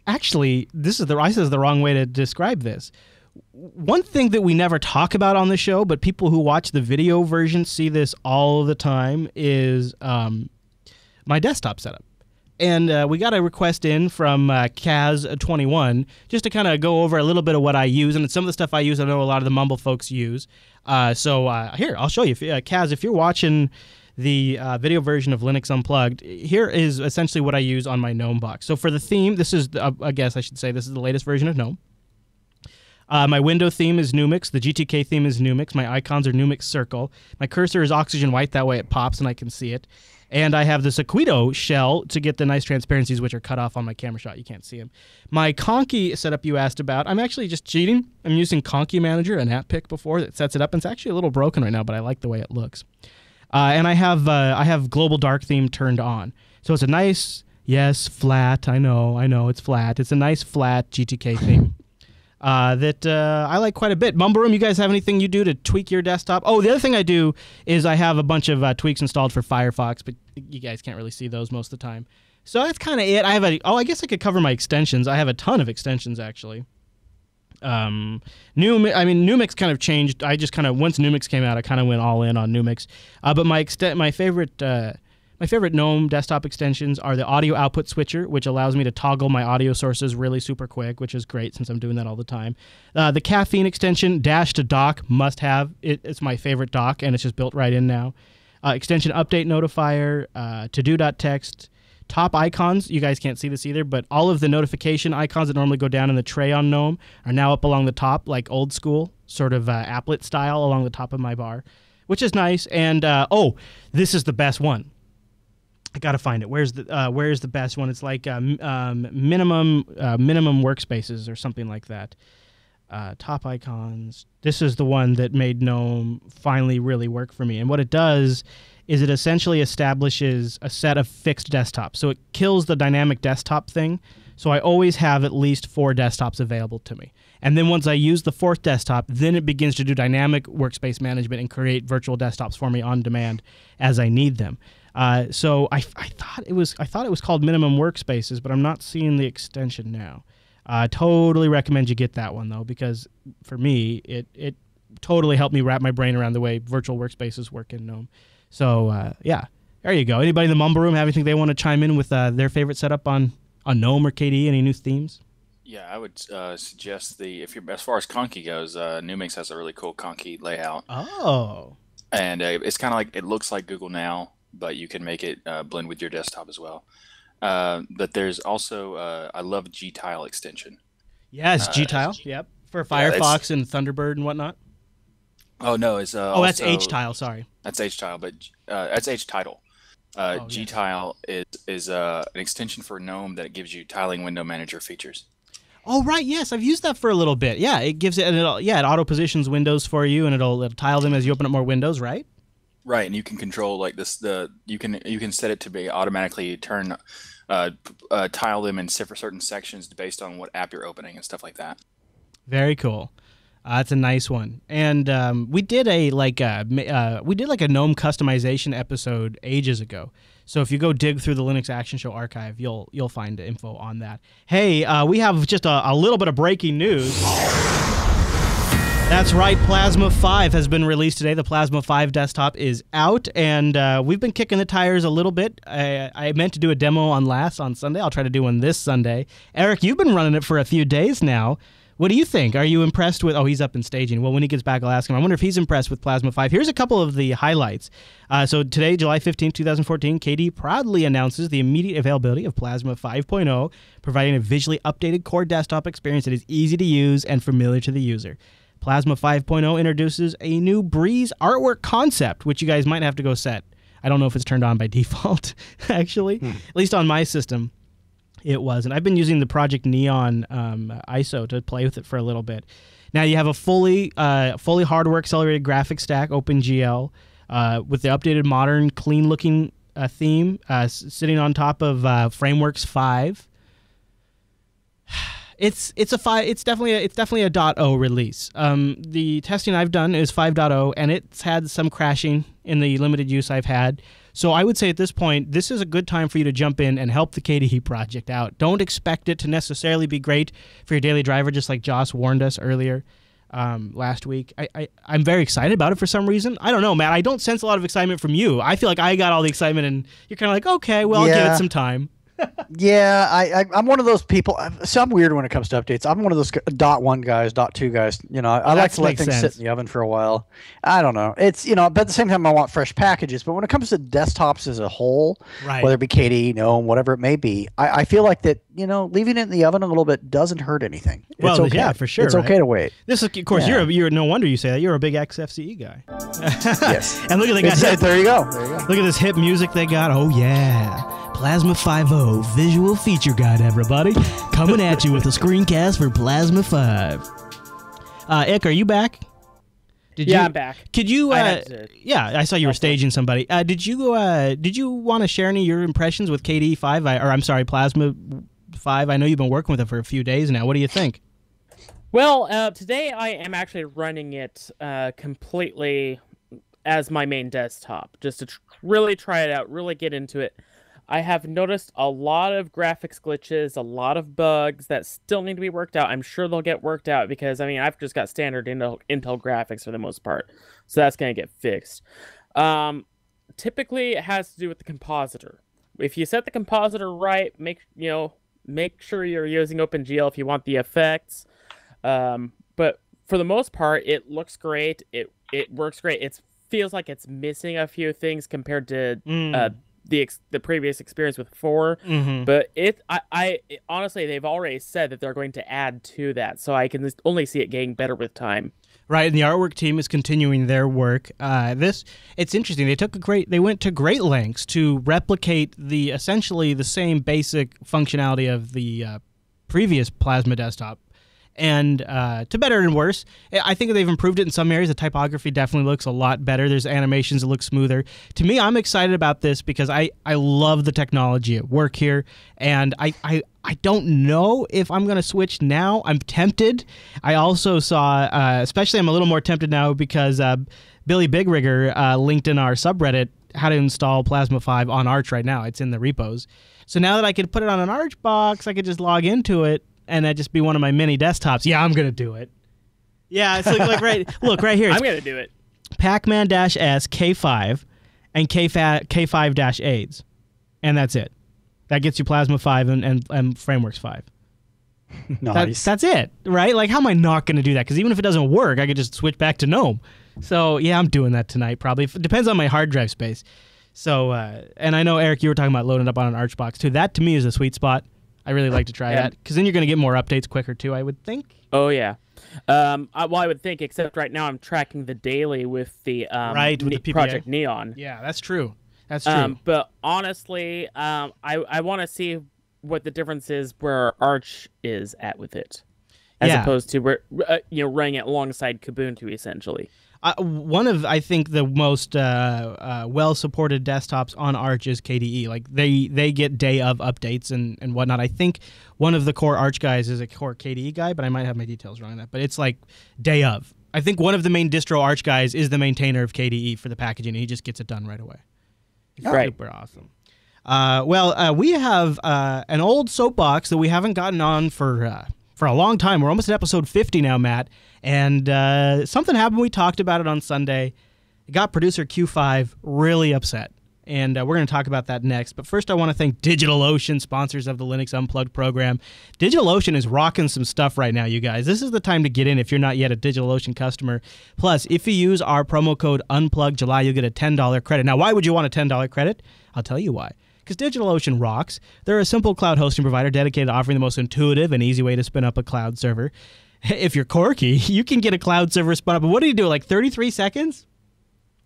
Actually, this is the wrong way to describe this. One thing that we never talk about on the show, but people who watch the video version see this all the time, is my desktop setup. And we got a request in from Kaz21 just to kind of go over a little bit of what I use. And some of the stuff I use, I know a lot of the Mumble folks use. Here, I'll show you. Kaz, if you're watching the video version of Linux Unplugged, here is essentially what I use on my GNOME box. So for the theme, this is, I guess I should say, this is the latest version of GNOME. My window theme is Numix. The GTK theme is Numix. My icons are Numix Circle. My cursor is oxygen white. That way it pops and I can see it. And I have the Sequito shell to get the nice transparencies, which are cut off on my camera shot. You can't see them. My Conky setup you asked about, I'm actually just cheating. I'm using Conky Manager, an app pick before that sets it up. And it's actually a little broken right now, but I like the way it looks. And I have Global Dark theme turned on. So it's a nice, yes, flat. I know, it's flat. It's a nice flat GTK theme. That I like quite a bit. Mumble Room, you guys have anything you do to tweak your desktop? Oh, the other thing I do is I have a bunch of tweaks installed for Firefox, but you guys can't really see those most of the time. So that's kind of it. I guess I could cover my extensions. I have a ton of extensions, actually. Numix kind of changed. I just kind of, once Numix came out, I kind of went all in on Numix. But my favorite GNOME desktop extensions are the audio output switcher, which allows me to toggle my audio sources really super quick, which is great since I'm doing that all the time. The Caffeine extension, Dash to Dock, must have. It's my favorite dock, and it's just built right in now. Extension Update Notifier, to-do.txt, top icons. You guys can't see this either, but all of the notification icons that normally go down in the tray on GNOME are now up along the top, like old school, sort of applet style along the top of my bar, which is nice. And, this is the best one. I gotta find it. Where's the best one? It's like minimum workspaces or something like that. Top icons. This is the one that made GNOME finally really work for me. And what it does is it essentially establishes a set of fixed desktops. So it kills the dynamic desktop thing. So I always have at least 4 desktops available to me. And then once I use the 4th desktop, then it begins to do dynamic workspace management and create virtual desktops for me on demand as I need them. So I thought it was called minimum workspaces, but I'm not seeing the extension now. I totally recommend you get that one though, because for me it totally helped me wrap my brain around the way virtual workspaces work in GNOME. So yeah, there you go. Anybody in the Mumble Room have anything they want to chime in with their favorite setup on GNOME or KDE? Any new themes? Yeah, I would suggest as far as Conky goes, Numix has a really cool Conky layout. Oh. And it's kind of like, it looks like Google Now, but you can make it blend with your desktop as well. But there's also, I love Gtile extension. Yes, Gtile, yep. For Firefox and Thunderbird and whatnot. Oh no, it's that's also, H-Tile. Sorry. That's H-Tile, but that's H-Title. G-Tile is an extension for GNOME that gives you tiling window manager features. Oh right, yes, I've used that for a little bit. Yeah, it gives it, and it auto positions windows for you, and it'll tile them as you open up more windows, right? Right, and you can control like this. You can set it to be automatically tile them in certain sections based on what app you're opening and stuff like that. Very cool. That's a nice one. And we did a GNOME customization episode ages ago. So if you go dig through the Linux Action Show archive, you'll find info on that. Hey, we have just a little bit of breaking news. That's right, Plasma 5 has been released today. The Plasma 5 desktop is out, and we've been kicking the tires a little bit. I meant to do a demo on Sunday. I'll try to do one this Sunday. Eric, you've been running it for a few days now. What do you think? Are you impressed with... Oh, he's up in staging. Well, when he gets back, I'll ask him. I wonder if he's impressed with Plasma 5. Here's a couple of the highlights. So today, July 15, 2014, KDE proudly announces the immediate availability of Plasma 5.0, providing a visually updated core desktop experience that is easy to use and familiar to the user. Plasma 5.0 introduces a new Breeze artwork concept, which you guys might have to go set. I don't know if it's turned on by default, actually. At least on my system. It was, and I've been using the Project Neon ISO to play with it for a little bit. Now you have a fully hardware accelerated graphics stack, OpenGL, with the updated, modern, clean-looking theme sitting on top of FrameWorks 5. It's definitely a .0 release. The testing I've done is 5.0, and it's had some crashing in the limited use I've had. So I would say at this point, this is a good time for you to jump in and help the KDE project out. Don't expect it to necessarily be great for your daily driver, just like Joss warned us earlier last week. I'm very excited about it for some reason. I don't know, Matt. I don't sense a lot of excitement from you. I feel like I got all the excitement, and you're kind of like, okay, well, I'll give it some time. Yeah, I'm one of those people. So I'm weird when it comes to updates. I'm one of those .1 guys, .2 guys. You know, I like to let things sit in the oven for a while. I don't know. It's, you know, but at the same time, I want fresh packages. But when it comes to desktops as a whole, whether it be KDE, GNOME, whatever it may be, I feel like that, you know, leaving it in the oven a little bit doesn't hurt anything. It's well, okay. Yeah, for sure. It's okay to wait. This is, of course, you're no wonder you say that. You're a big XFCE guy. Yes. And look at they got there you go. There you go. Look at this hip music they got. Oh yeah. Plasma 5.0 visual feature guide, everybody. Coming at you with a screencast for Plasma 5. Ick, are you back? I'm back. Could you? Yeah, I saw you were staging somebody. Did you want to share any of your impressions with KDE 5? Plasma 5. I know you've been working with it for a few days now. What do you think? Well, today I am actually running it completely as my main desktop, just to really try it out, really get into it. I have noticed a lot of graphics glitches, a lot of bugs that still need to be worked out. I'm sure they'll get worked out because, I mean, I've just got standard Intel graphics for the most part. So that's going to get fixed. Typically, it has to do with the compositor. If you set the compositor right, make sure you're using OpenGL if you want the effects. But for the most part, it looks great. It works great. It feels like it's missing a few things compared to the previous experience with 4, but I honestly, they've already said that they're going to add to that, so I can only see it getting better with time. Right, and the artwork team is continuing their work. It's interesting. They went to great lengths to replicate essentially the same basic functionality of the previous Plasma desktop. And to better and worse, I think they've improved it in some areas. The typography definitely looks a lot better. There's animations that look smoother. To me, I'm excited about this because I love the technology at work here, and I don't know if I'm going to switch now. I'm tempted. I also saw, especially I'm a little more tempted now because Billy Big Rigger linked in our subreddit how to install Plasma 5 on Arch right now. It's in the repos. So now that I could put it on an Arch box, I could just log into it, and that'd just be one of my mini desktops. Yeah, I'm going to do it. Yeah, it's like look right here. I'm going to do it. Pacman-S K5 and K5-AIDS. And that's it. That gets you Plasma 5 and FrameWorks 5. Nice. That's it, right? Like, how am I not going to do that? Because even if it doesn't work, I could just switch back to GNOME. So, yeah, I'm doing that tonight probably. It depends on my hard drive space. So, and I know, Eric, you were talking about loading up on an Arch box, too. That, to me, is a sweet spot. I really like to try that because then you're going to get more updates quicker too, I would think. Oh yeah. I would think, except right now I'm tracking the daily with the right with the PPA. Project Neon. Yeah, that's true. That's true. But honestly, I want to see what the difference is where Arch is at with it, as opposed to where running it alongside Kubuntu essentially. One of, I think, the most well-supported desktops on Arch is KDE. Like they get day of updates and whatnot. I think one of the core Arch guys is a core KDE guy, but I might have my details wrong on that. But it's like day of. I think one of the main distro Arch guys is the maintainer of KDE for the packaging, and he just gets it done right away. It's super awesome. We have an old soapbox that we haven't gotten on for a long time. We're almost at episode 50 now, Matt. And something happened. We talked about it on Sunday. It got producer Q5 really upset. And we're going to talk about that next. But first, I want to thank DigitalOcean, sponsors of the Linux Unplugged program. DigitalOcean is rocking some stuff right now, you guys. This is the time to get in if you're not yet a DigitalOcean customer. Plus, if you use our promo code UNPLUGGedJuly, you'll get a $10 credit. Now, why would you want a $10 credit? I'll tell you why. Because DigitalOcean rocks. They're a simple cloud hosting provider dedicated to offering the most intuitive and easy way to spin up a cloud server. If you're quirky, you can get a cloud server spun up. But what do you do, like 33 seconds?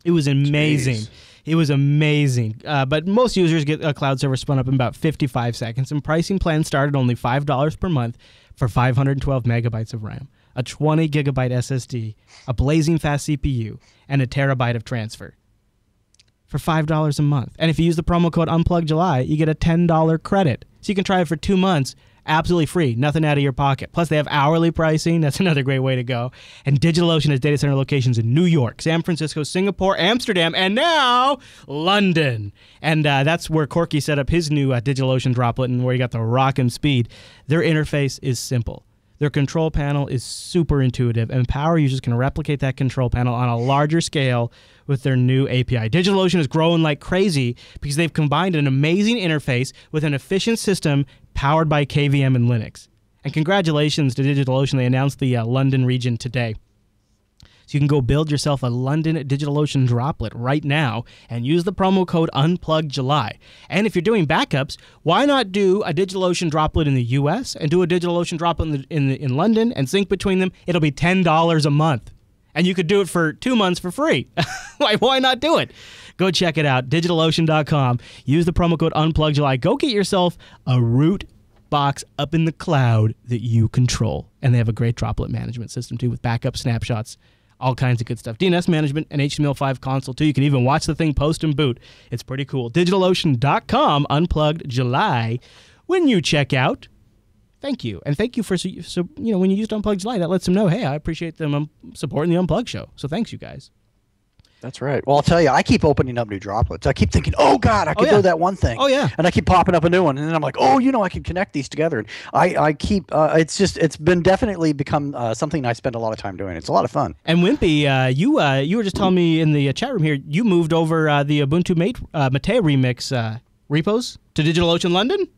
It was amazing. Jeez. It was amazing. But most users get a cloud server spun up in about 55 seconds. And pricing plans start at only $5 per month for 512 megabytes of RAM, a 20 gigabyte SSD, a blazing fast CPU, and a terabyte of transfer. For $5 a month. And if you use the promo code UNPLUGGedJuly, you get a $10 credit. So you can try it for 2 months, absolutely free, nothing out of your pocket. Plus, they have hourly pricing. That's another great way to go. And DigitalOcean has data center locations in New York, San Francisco, Singapore, Amsterdam, and now London. And that's where Corky set up his new DigitalOcean droplet and where you got the rockin' speed. Their interface is simple. Their control panel is super intuitive, and power users can replicate that control panel on a larger scale with their new API. DigitalOcean is growing like crazy because they've combined an amazing interface with an efficient system powered by KVM and Linux. And congratulations to DigitalOcean. They announced the London region today. So you can go build yourself a London DigitalOcean droplet right now and use the promo code UNPLUGGedJuly. And if you're doing backups, why not do a DigitalOcean droplet in the US and do a DigitalOcean droplet in London and sync between them? It'll be $10 a month. And you could do it for 2 months for free. Why not do it? Go check it out, digitalocean.com. Use the promo code UNPLUGGedJuly. Go get yourself a root box up in the cloud that you control. And they have a great droplet management system, too, with backup snapshots, all kinds of good stuff. DNS management and HTML5 console, too. You can even watch the thing post and boot. It's pretty cool. DigitalOcean.com, UNPLUGGedJuly. When you check out, thank you. And thank you for, when you used Unplugged July, that lets them know, hey, I appreciate them supporting the Unplugged show. So thanks, you guys. That's right. Well, I'll tell you, I keep opening up new droplets. I keep thinking, oh, God, I could do that one thing. Oh, yeah. And I keep popping up a new one. And then I'm like, oh, I can connect these together. And I keep, it's been definitely become something I spend a lot of time doing. It's a lot of fun. And Wimpy, you were just telling me in the chat room here, you moved over the Ubuntu Mate remix repos to DigitalOcean London?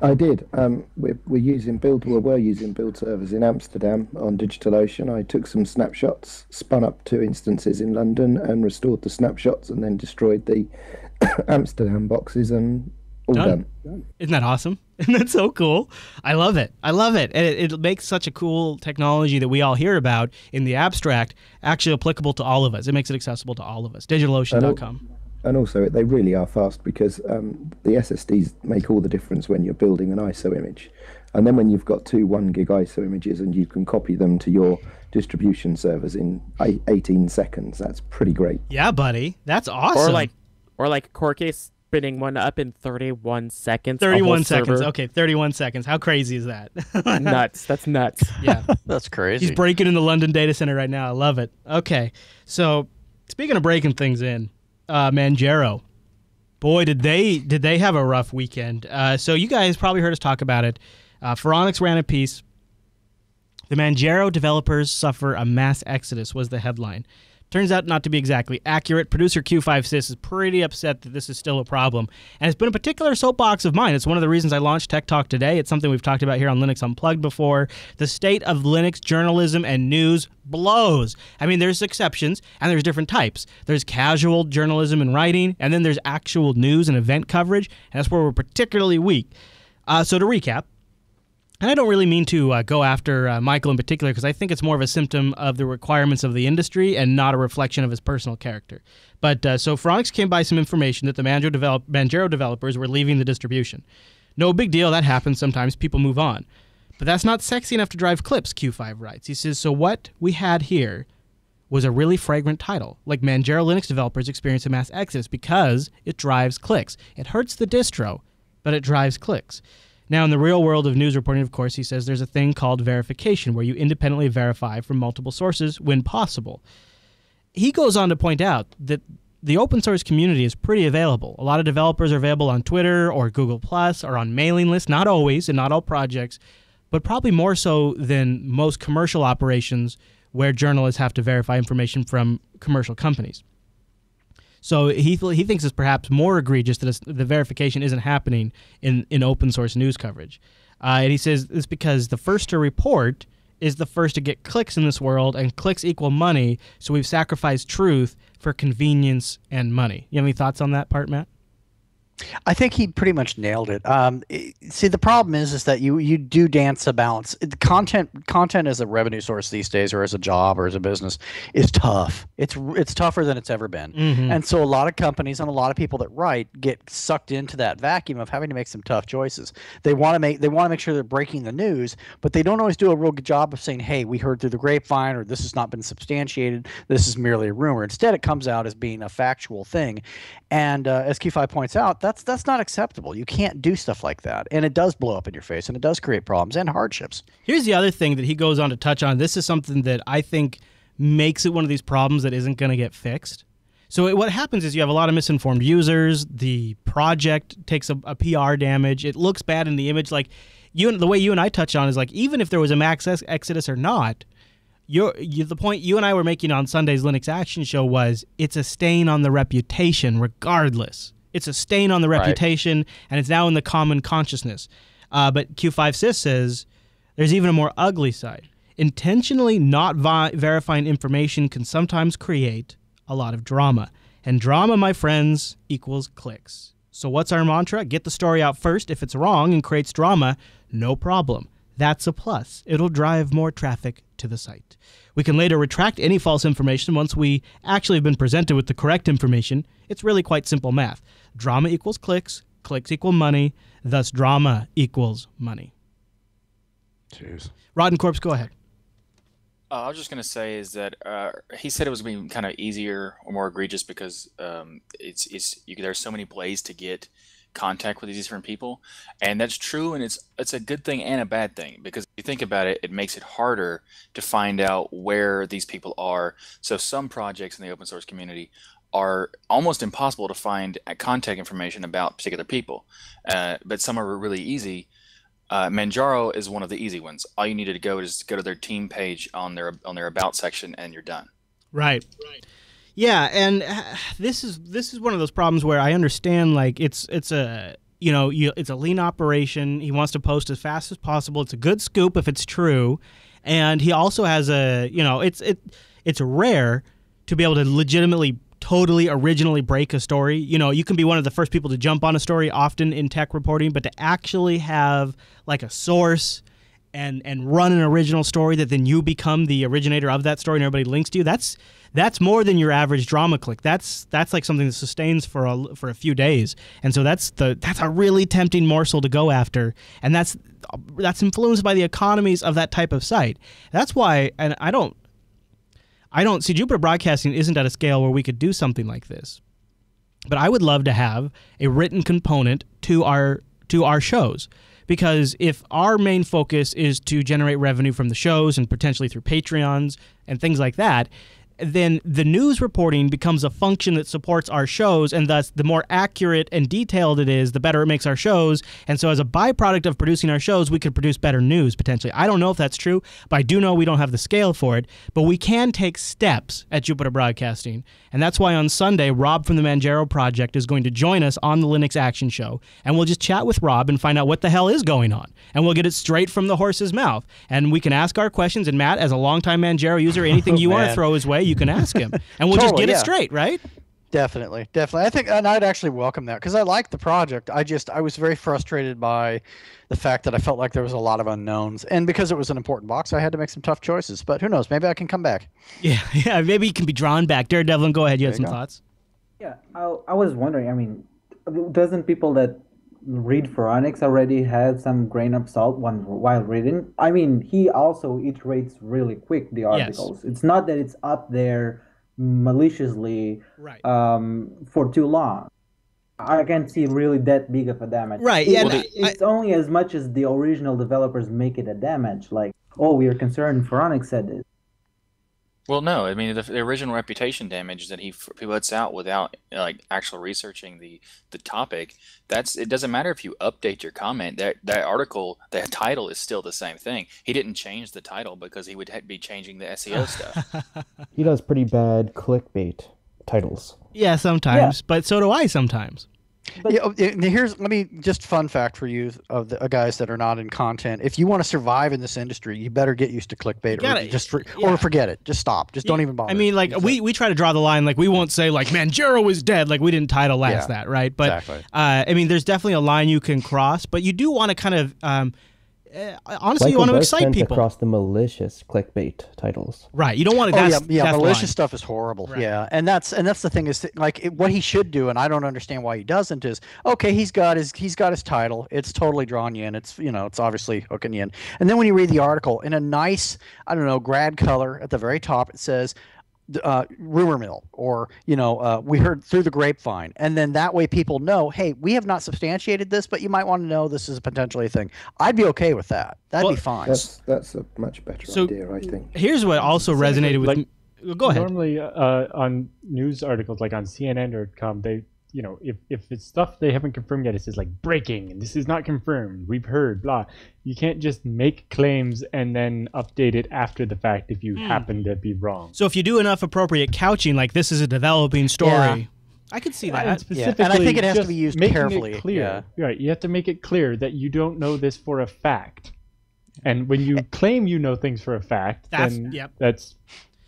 I did. We're using we're using build servers in Amsterdam on DigitalOcean. I took some snapshots, spun up 2 instances in London, and restored the snapshots, and then destroyed the Amsterdam boxes, and all done. Isn't that awesome? Isn't that so cool? I love it. I love it. And it makes such a cool technology that we all hear about in the abstract actually applicable to all of us. It makes it accessible to all of us. DigitalOcean.com. And also, they really are fast because the SSDs make all the difference when you're building an ISO image. And then when you've got 2 1 gig ISO images and you can copy them to your distribution servers in 18 seconds, that's pretty great. Yeah, buddy. That's awesome. Or like Corky spinning one up in 31 seconds. 31 seconds. Okay, 31 seconds. How crazy is that? Nuts. That's nuts. Yeah. That's crazy. He's breaking in the London data center right now. I love it. Okay. So, speaking of breaking things in, Manjaro, boy, did they have a rough weekend. So you guys probably heard us talk about it. Phoronix ran a piece. The Manjaro developers suffer a mass exodus was the headline. Turns out not to be exactly accurate. Producer Q5Sys is pretty upset that this is still a problem. And it's been a particular soapbox of mine. It's one of the reasons I launched Tech Talk today. It's something we've talked about here on Linux Unplugged before. The state of Linux journalism and news blows. I mean, there's exceptions, and there's different types. There's casual journalism and writing, and then there's actual news and event coverage, and that's where we're particularly weak. So to recap, And I don't really mean to go after Michael in particular, because I think it's more of a symptom of the requirements of the industry and not a reflection of his personal character. But so Phoronix came by some information that the Manjaro developers were leaving the distribution. No big deal. That happens sometimes. People move on. But that's not sexy enough to drive clips, Q5 writes. He says, so what we had here was a really fragrant title, like Manjaro Linux developers experience a mass exodus because it drives clicks. It hurts the distro, but it drives clicks. Now, in the real world of news reporting, of course, he says there's a thing called verification, where you independently verify from multiple sources when possible. He goes on to point out that the open source community is pretty available. A lot of developers are available on Twitter or Google+, or on mailing lists, not always and not all projects, but probably more so than most commercial operations where journalists have to verify information from commercial companies. So he thinks it's perhaps more egregious that the verification isn't happening in open source news coverage. And he says it's because the first to report is the first to get clicks in this world, and clicks equal money, so we've sacrificed truth for convenience and money. You have any thoughts on that part, Matt? I think he pretty much nailed it. See, the problem is that you do dance a balance. Content as a revenue source these days, or as a job, or as a business, is tough. It's tougher than it's ever been. Mm-hmm. And so a lot of companies and a lot of people that write get sucked into that vacuum of having to make some tough choices. They want to make sure they're breaking the news, but they don't always do a real good job of saying, "Hey, we heard through the grapevine," or "This has not been substantiated. This is merely a rumor." Instead, it comes out as being a factual thing. And as Q5 points out, that's not acceptable. You can't do stuff like that. And it does blow up in your face, and it does create problems and hardships. Here's the other thing that he goes on to touch on. This is something that I think makes it one of these problems that isn't going to get fixed. So what happens is you have a lot of misinformed users. The project takes a PR damage. It looks bad in the image. Like the way you and I touch on is like, even if there was a max exodus or not, the point you and I were making on Sunday's Linux Action Show was it's a stain on the reputation regardless. It's a stain on the reputation, and it's now in the common consciousness. But Q5sys says there's even a more ugly side. Intentionally not verifying information can sometimes create a lot of drama. And drama, my friends, equals clicks. So what's our mantra? Get the story out first. If it's wrong and creates drama, no problem. That's a plus. It'll drive more traffic to the site. We can later retract any false information once we actually have been presented with the correct information. It's really quite simple math. Drama equals clicks, clicks equal money, thus drama equals money. Jeez. Rotten Corpse, go ahead. I was just going to say is that he said it was being kind of easier or more egregious because there's so many ways to get contact with these different people, and that's true, and it's a good thing and a bad thing, because if you think about it, it makes it harder to find out where these people are. So some projects in the open source community are almost impossible to find contact information about particular people, but some are really easy. Manjaro is one of the easy ones. All you needed to go is go to their team page on their about section, and you're done. Right. Yeah, and this is one of those problems where I understand, like, it's a lean operation. He wants to post as fast as possible. It's a good scoop if it's true, and he also has it's rare to be able to legitimately, totally originally break a story. You can be one of the first people to jump on a story often in tech reporting, but to actually have like a source and run an original story that then you become the originator of that story and everybody links to you, that's more than your average drama click. That's like something that sustains for a few days. And so that's a really tempting morsel to go after. And that's influenced by the economies of that type of site. That's why, and I don't see Jupiter Broadcasting isn't at a scale where we could do something like this. But I would love to have a written component to our shows. Because if our main focus is to generate revenue from the shows and potentially through Patreons and things like that, then the news reporting becomes a function that supports our shows, and thus the more accurate and detailed it is, the better it makes our shows. And so as a byproduct of producing our shows, we could produce better news, potentially. I don't know if that's true, but I do know we don't have the scale for it. But we can take steps at Jupiter Broadcasting, and that's why on Sunday, Rob from the Manjaro Project is going to join us on the Linux Action Show, and we'll just chat with Rob and find out what the hell is going on. And we'll get it straight from the horse's mouth. And we can ask our questions, and Matt, as a longtime Manjaro user, anything you want to throw his way, you can ask him. And we'll just get it straight, right? Definitely. I think, and I'd actually welcome that because I like the project. I was very frustrated by the fact that I felt like there was a lot of unknowns, and because it was an important box, I had to make some tough choices. But who knows? Maybe I can come back. Yeah, maybe you can be drawn back. Daredevil, go ahead. You had some thoughts. Yeah, I was wondering. I mean, doesn't people that read Phoronix already have some grain of salt while reading? I mean, he also iterates really quick the articles. Yes. It's not that it's up there maliciously for too long. I can't see really that big of a damage. Right, yeah. It's only as much as the original developers make it a damage. Like, oh, we are concerned Phoronix said it. Well, no, I mean the original reputation damage that he puts out without like actual researching the topic. It doesn't matter if you update your comment. That article, the title is still the same thing. He didn't change the title because he would be changing the SEO stuff. He does pretty bad clickbait titles. Yeah, sometimes, but so do I sometimes. But let me just fun fact for you of the guys that are not in content. If you want to survive in this industry, you better get used to clickbait or forget it. Just stop. Just don't even bother. I mean, like we try to draw the line. Like we won't say like Manjaro is dead. Like we didn't title that, right? But exactly. I mean, there's definitely a line you can cross, but you do want to kind of honestly, you want to excite people. Across the malicious clickbait titles, right? You don't want to. That's malicious stuff is horrible. Right. Yeah, and that's the thing is what he should do, and I don't understand why he doesn't. Is okay. He's got his title. It's totally drawn you in. It's it's obviously hooking you in. And then when you read the article in a nice, I don't know, grad color at the very top, it says rumor mill, or we heard through the grapevine, and then that way people know, hey, we have not substantiated this, but you might want to know this is potentially a thing. I'd be okay with that. That'd be fine. That's a much better idea, I think. Here's what also resonated with me. Go ahead. Normally on news articles like on CNN.com, they if it's stuff they haven't confirmed yet, it says like breaking and this is not confirmed, we've heard, blah. You can't just make claims and then update it after the fact if you happen to be wrong. So if you do enough appropriate couching, like this is a developing story, I could see that. And specifically, and I think it has to be used carefully. It clear, right? You have to make it clear that you don't know this for a fact. And when you claim you know things for a fact,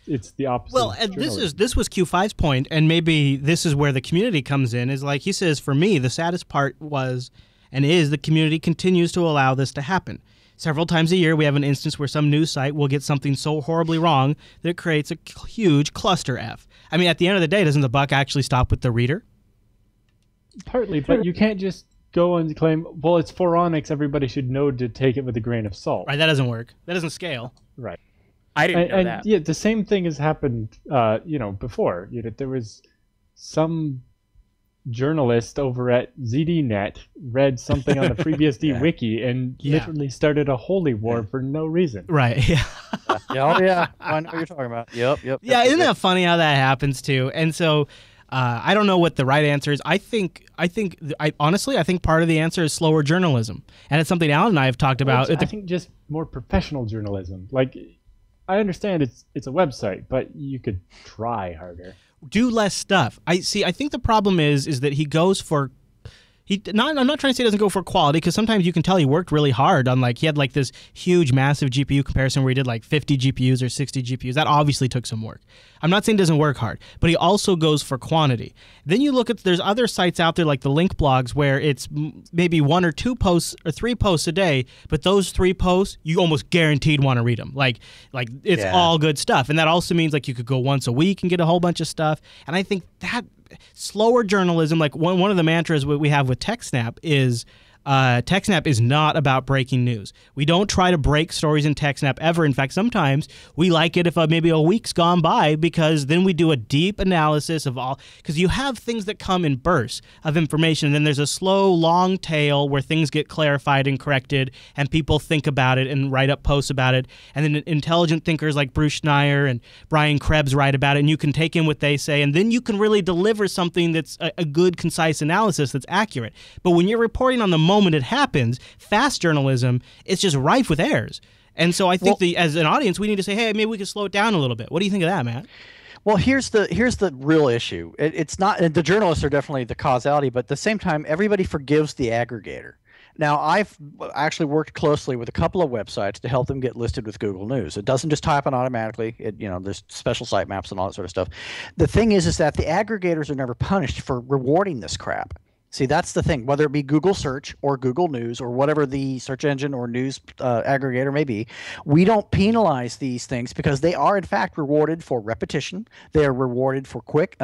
it's the opposite. Well, and this was Q5's point, and maybe this is where the community comes in. Is like he says, for me, the saddest part was and is the community continues to allow this to happen. Several times a year, we have an instance where some news site will get something so horribly wrong that it creates a huge cluster F. I mean, at the end of the day, doesn't the buck actually stop with the reader? Partly, but you can't just go and claim, well, it's Phoronix, everybody should know to take it with a grain of salt. Right, that doesn't work. That doesn't scale. Right. I didn't know that. Yeah, the same thing has happened, before. There was some journalist over at ZDNet read something on the FreeBSD wiki and literally started a holy war for no reason. Right. Yeah. I know what you're talking about. Yep. Yeah, isn't that funny how that happens too? And so I don't know what the right answer is. I honestly think part of the answer is slower journalism, and it's something Alan and I have talked about. I think just more professional journalism. Like, I understand it's a website, but you could try harder. Do less stuff. I think the problem is that he goes for. I'm not trying to say he doesn't go for quality, because sometimes you can tell he worked really hard on, like, he had like this huge massive GPU comparison where he did like 50 GPUs or 60 GPUs. That obviously took some work. I'm not saying he doesn't work hard, but he also goes for quantity. Then you look at, there's other sites out there like the link blogs where it's maybe 1 or 2 posts or 3 posts a day, but those 3 posts you almost guaranteed want to read them. Like it's all good stuff. And that also means like you could go once a week and get a whole bunch of stuff. And I think that slower journalism, like one of the mantras we have with TechSnap is TechSnap is not about breaking news. We don't try to break stories in TechSnap ever. In fact, sometimes we like it if maybe a week's gone by, because then we do a deep analysis of all, because you have things that come in bursts of information, and then there's a slow, long tail where things get clarified and corrected, and people think about it and write up posts about it, and then intelligent thinkers like Bruce Schneier and Brian Krebs write about it, and you can take in what they say, and then you can really deliver something that's a good, concise analysis that's accurate. But when you're reporting on the moment it happens, fast journalism, it's just rife with errors. And so I think as an audience, we need to say, hey, maybe we could slow it down a little bit. What do you think of that, Matt? Well, here's the real issue. It's not, the journalists are definitely the causality, but at the same time, everybody forgives the aggregator. Now, I've actually worked closely with a couple of websites to help them get listed with Google News. It doesn't just happen automatically. There's special sitemaps and all that sort of stuff. The thing is that the aggregators are never punished for rewarding this crap. See, that's the thing. Whether it be Google Search or Google News or whatever the search engine or news aggregator may be, we don't penalize these things because they are in fact rewarded for repetition. They are rewarded for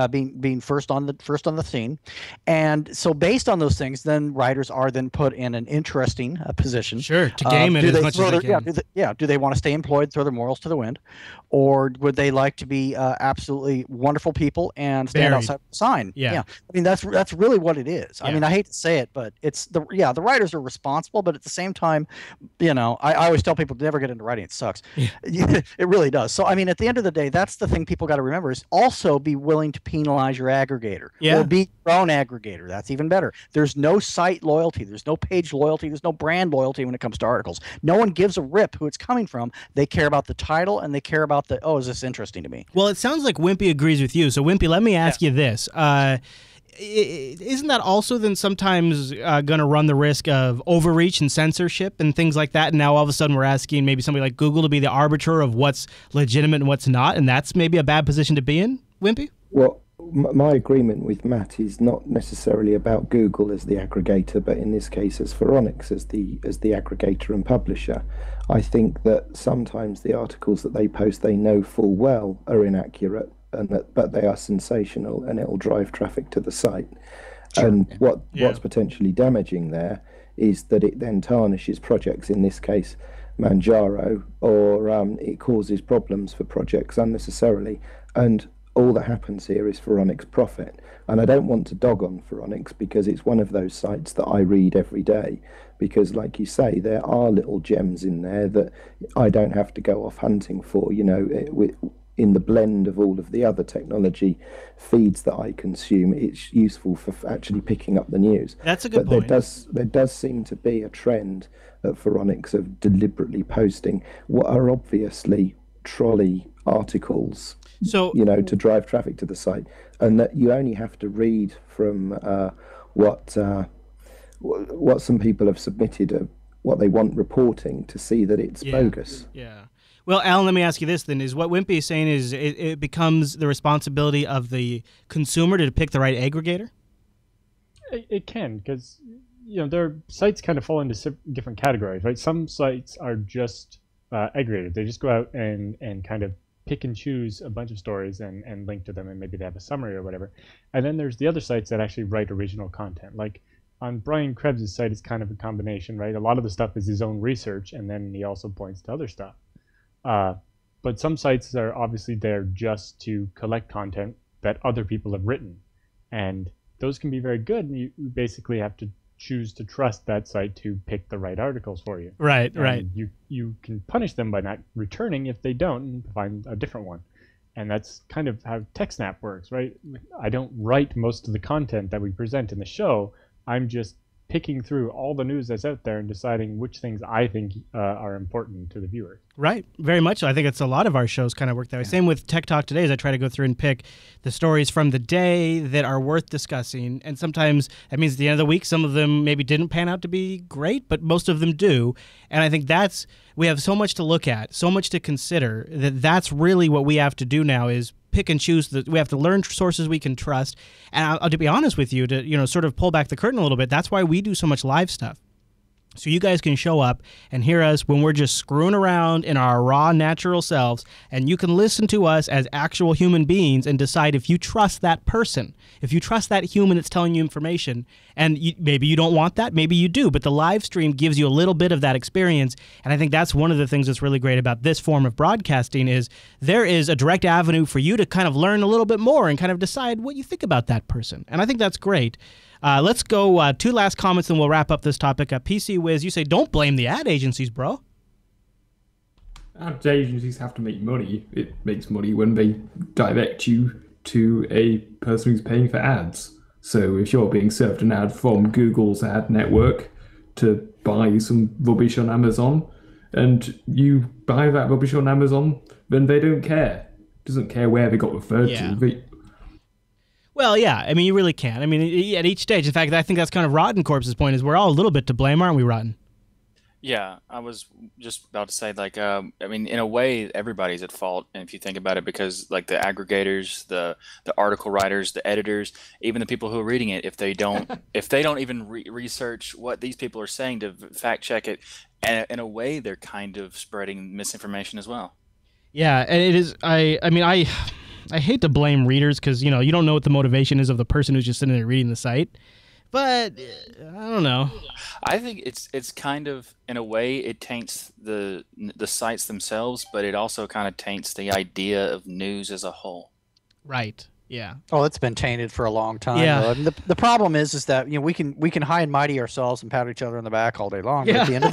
being first on the scene, and so based on those things, then writers are then put in an interesting position. Sure, to game it as much as they can. Do they want to stay employed, throw their morals to the wind, or would they like to be absolutely wonderful people and stand outside the sign? Yeah. I mean, that's really what it is. I mean, I hate to say it, but it's the writers are responsible, but at the same time, I always tell people to never get into writing. It sucks. It really does. So, I mean, at the end of the day, that's the thing people got to remember is also be willing to penalize your aggregator. Or be your own aggregator. That's even better. There's no site loyalty. There's no page loyalty. There's no brand loyalty when it comes to articles. No one gives a rip who it's coming from. They care about the title and they care about is this interesting to me? Well, it sounds like Wimpy agrees with you. So, Wimpy, let me ask you this. Isn't that also then sometimes going to run the risk of overreach and censorship and things like that? And now all of a sudden we're asking maybe somebody like Google to be the arbiter of what's legitimate and what's not, and that's maybe a bad position to be in, Wimpy? Well, my agreement with Matt is not necessarily about Google as the aggregator, but in this case as Phoronix as the aggregator and publisher. I think that sometimes the articles that they post they know full well are inaccurate, but they are sensational and it will drive traffic to the site. Sure. And what's potentially damaging there is that it then tarnishes projects, in this case Manjaro, or it causes problems for projects unnecessarily. And all that happens here is Phoronix profit. And I don't want to dog on Phoronix because it's one of those sites that I read every day, because like you say, there are little gems in there that I don't have to go off hunting for, in the blend of all of the other technology feeds that I consume. It's useful for actually picking up the news. That's a good point. There does seem to be a trend at Phoronix of deliberately posting what are obviously trolley articles, to drive traffic to the site, and that you only have to read from what some people have submitted, what they want reporting, to see that it's bogus. Yeah. Well, Alan, let me ask you this then. Is what Wimpy is saying is it becomes the responsibility of the consumer to pick the right aggregator? It can, because their sites kind of fall into different categories, right? Some sites are just aggregated. They just go out and kind of pick and choose a bunch of stories and link to them, and maybe they have a summary or whatever. And then there's the other sites that actually write original content. Like on Brian Krebs' site, it's kind of a combination, right? A lot of the stuff is his own research, and then he also points to other stuff. But some sites are obviously there just to collect content that other people have written, and those can be very good, and you basically have to choose to trust that site to pick the right articles for you. Right. You can punish them by not returning if they don't, and find a different one. And that's kind of how TechSnap works, right? I don't write most of the content that we present in the show. I'm just picking through all the news that's out there and deciding which things I think are important to the viewer. Right, very much so. I think it's a lot of our shows kind of work that way. Same with Tech Talk Today, as I try to go through and pick the stories from the day that are worth discussing. And sometimes that means at the end of the week, some of them maybe didn't pan out to be great, but most of them do. And I think we have so much to look at, so much to consider, that's really what we have to do now is pick and choose. We have to learn sources we can trust. And to be honest with you, to sort of pull back the curtain a little bit, that's why we do so much live stuff. So you guys can show up and hear us when we're just screwing around in our raw, natural selves, and you can listen to us as actual human beings and decide if you trust that person, if you trust that human that's telling you information. And maybe you don't want that, maybe you do, but the live stream gives you a little bit of that experience. And I think that's one of the things that's really great about this form of broadcasting is there is a direct avenue for you to kind of learn a little bit more and kind of decide what you think about that person. And I think that's great. Let's go two last comments and we'll wrap up this topic. PC Wiz, you say, don't blame the ad agencies, bro. Ad agencies have to make money. It makes money when they direct you to a person who's paying for ads. So if you're being served an ad from Google's ad network to buy some rubbish on Amazon, and you buy that rubbish on Amazon, then they don't care. Doesn't care where they got referred to. Well, yeah. I mean, you really can. I mean, at each stage. In fact, I think that's kind of Rotten Corpse's point, is we're all a little bit to blame, aren't we, Rotten? Yeah, I was just about to say, like, I mean, in a way, everybody's at fault, and if you think about it, because like the aggregators, the article writers, the editors, even the people who are reading it, if they don't even research what these people are saying to fact check it, and in a way, they're kind of spreading misinformation as well. Yeah, and it is. I mean, I hate to blame readers because you don't know what the motivation is of the person who's just sitting there reading the site. But I don't know. I think it's kind of, in a way, it taints the sites themselves, but it also kind of taints the idea of news as a whole. Right. Yeah. Oh, it's been tainted for a long time. Yeah. I mean, the problem is that we can high and mighty ourselves and pat each other on the back all day long. But at the end of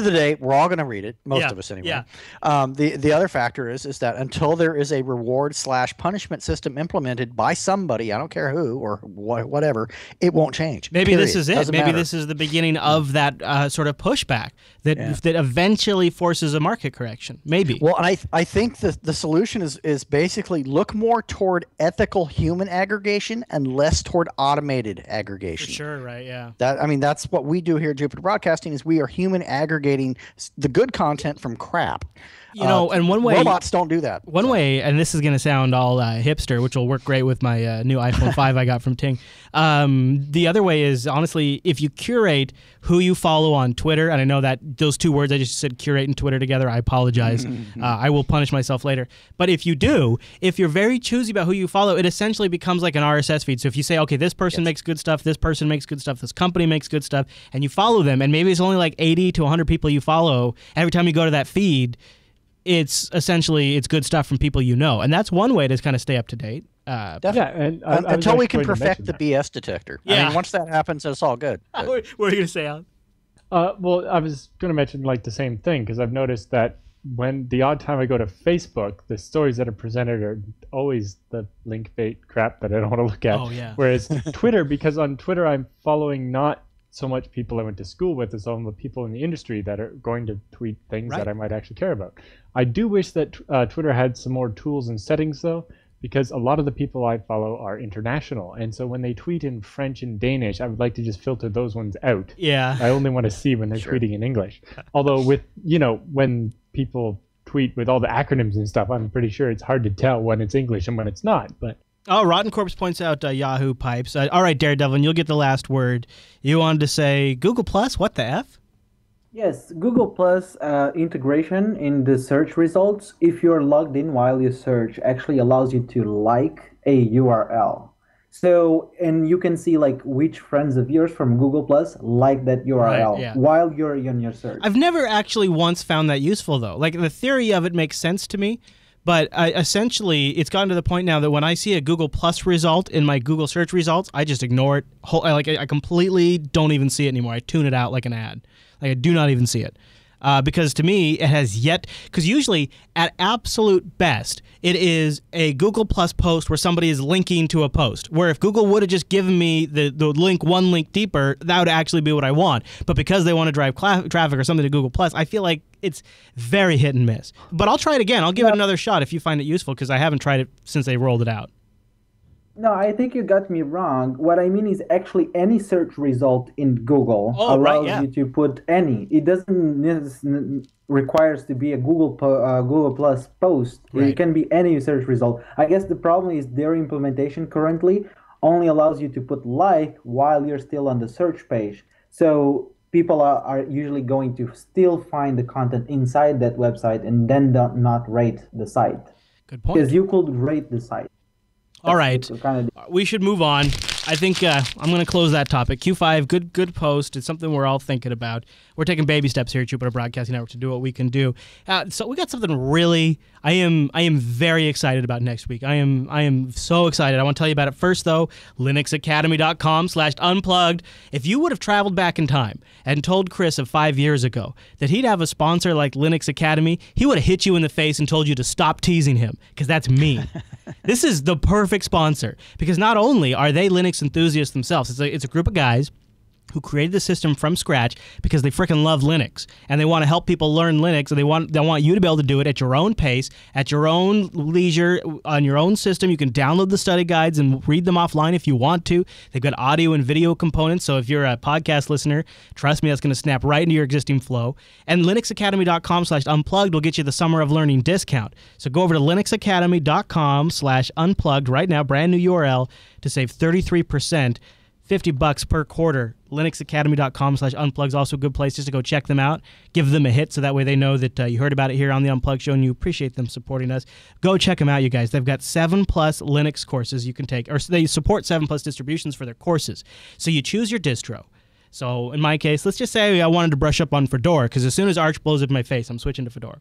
the day, we're all going to read it. Most of us anyway. Yeah. The other factor is that until there is a reward/punishment system implemented by somebody, I don't care who or whatever, it won't change. Maybe period. This is it. Doesn't Maybe matter. this is the beginning of that sort of pushback that eventually forces a market correction. Maybe. Well, and I think the solution is basically look more toward ethical human aggregation and less toward automated aggregation. For sure, right? Yeah. That's what we do here at Jupiter Broadcasting is we are human aggregating the good content from crap. And one way robots don't do that. One way, and this is going to sound all hipster, which will work great with my new iPhone 5 I got from Ting. The other way is, honestly, if you curate who you follow on Twitter, and I know that those two words I just said, curate and Twitter together, I apologize. I will punish myself later. But if you do, if you're very choosy about who you follow, it essentially becomes like an RSS feed. So if you say, okay, this person makes good stuff, this person makes good stuff, this company makes good stuff, and you follow them, and maybe it's only like 80 to 100 people you follow, every time you go to that feed, it's good stuff from people you know, and that's one way to kind of stay up to date. And until we can perfect the BS detector. Yeah. I mean, once that happens, it's all good. What are you going to say, Alan? Well, I was going to mention like the same thing because I've noticed that when the odd time I go to Facebook, the stories that are presented are always the link bait crap that I don't want to look at. Oh, yeah. Whereas Twitter, because on Twitter I'm following not so much people I went to school with as some of the people in the industry that are going to tweet things that I might actually care about. I do wish that Twitter had some more tools and settings though, because a lot of the people I follow are international, and so when they tweet in French and Danish, I would like to just filter those ones out. Yeah. I only want to see when they're tweeting in English. Although with, when people tweet with all the acronyms and stuff, I'm pretty sure it's hard to tell when it's English and when it's not, but... Oh, Rotten Corpse points out Yahoo pipes. All right, Daredevil, and you'll get the last word. You wanted to say Google Plus? What the F? Yes, Google Plus integration in the search results, if you're logged in while you search, actually allows you to like a URL. So, and you can see like which friends of yours from Google Plus like that URL while you're in your search. I've never actually once found that useful, though. Like, the theory of it makes sense to me. But essentially, it's gotten to the point now that when I see a Google Plus result in my Google search results, I just ignore it. I completely don't even see it anymore. I tune it out like an ad. Like, I do not even see it. Because to me, it has yet... Because usually, at absolute best, it is a Google Plus post where somebody is linking to a post. Where if Google would have just given me the link one link deeper, that would actually be what I want. But because they want to drive traffic or something to Google Plus, I feel like it's very hit and miss. But I'll try it again. I'll give it another shot if you find it useful, because I haven't tried it since they rolled it out. No, I think you got me wrong. What I mean is actually any search result in Google allows you to put any. It doesn't requires to be a Google Plus post. Right. It can be any search result. I guess the problem is their implementation currently only allows you to put like while you're still on the search page. So people are usually going to still find the content inside that website and then not rate the site. Good point. Because you could rate the site. All right, we should move on. I think I'm going to close that topic. Q5, good post. It's something we're all thinking about. We're taking baby steps here at Jupiter Broadcasting Network to do what we can do. So we got something really. I am very excited about next week. I am so excited. I want to tell you about it first, though. linuxacademy.com/unplugged. If you would have traveled back in time and told Chris of 5 years ago that he'd have a sponsor like Linux Academy, he would have hit you in the face and told you to stop teasing him, because that's me. This is the perfect sponsor, because not only are they Linux enthusiasts themselves, it's a group of guys who created the system from scratch because they freaking love Linux and they want to help people learn Linux, and they want you to be able to do it at your own pace, at your own leisure, on your own system. You can download the study guides and read them offline if you want to. They've got audio and video components, so if you're a podcast listener, trust me, that's going to snap right into your existing flow. And linuxacademy.com/unplugged will get you the Summer of Learning discount. So go over to linuxacademy.com/unplugged right now, brand new URL, to save 33%. $50 per quarter. linuxacademy.com/unplugged is also a good place just to go check them out. Give them a hit so that way they know that you heard about it here on the Unplugged Show and you appreciate them supporting us. Go check them out, you guys. They've got 7+ Linux courses you can take, or they support 7+ distributions for their courses. So you choose your distro. So in my case, let's just say I wanted to brush up on Fedora, because as soon as Arch blows up in my face, I'm switching to Fedora.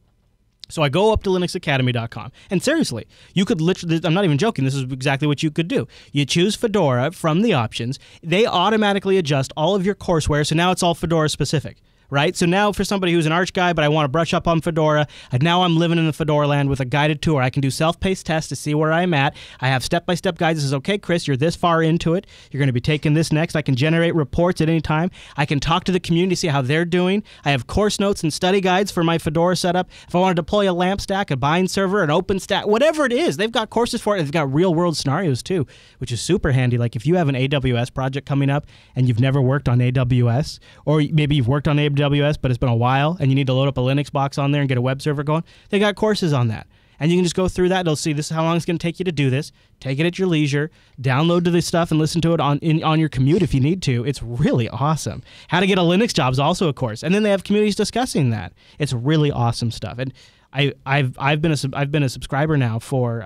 So I go up to linuxacademy.com, and seriously, you could literally, I'm not even joking, this is exactly what you could do. You choose Fedora from the options. They automatically adjust all of your courseware, so now it's all Fedora specific. Right? So now for somebody who's an Arch guy, but I want to brush up on Fedora, and now I'm living in the Fedora land with a guided tour. I can do self-paced tests to see where I'm at. I have step-by-step guides. This is, okay, Chris, you're this far into it. You're going to be taking this next. I can generate reports at any time. I can talk to the community, see how they're doing. I have course notes and study guides for my Fedora setup. If I want to deploy a LAMP stack, a bind server, an OpenStack, whatever it is, they've got courses for it. They've got real-world scenarios too, which is super handy. Like if you have an AWS project coming up and you've never worked on AWS, or maybe you've worked on AWS, but it's been a while and you need to load up a Linux box on there and get a web server going, they got courses on that. And you can just go through that. They'll see this is how long it's going to take you to do this. Take it at your leisure. Download to this stuff and listen to it on your commute if you need to. It's really awesome. How to get a Linux job is also a course. And then they have communities discussing that. It's really awesome stuff. And I've been a subscriber now for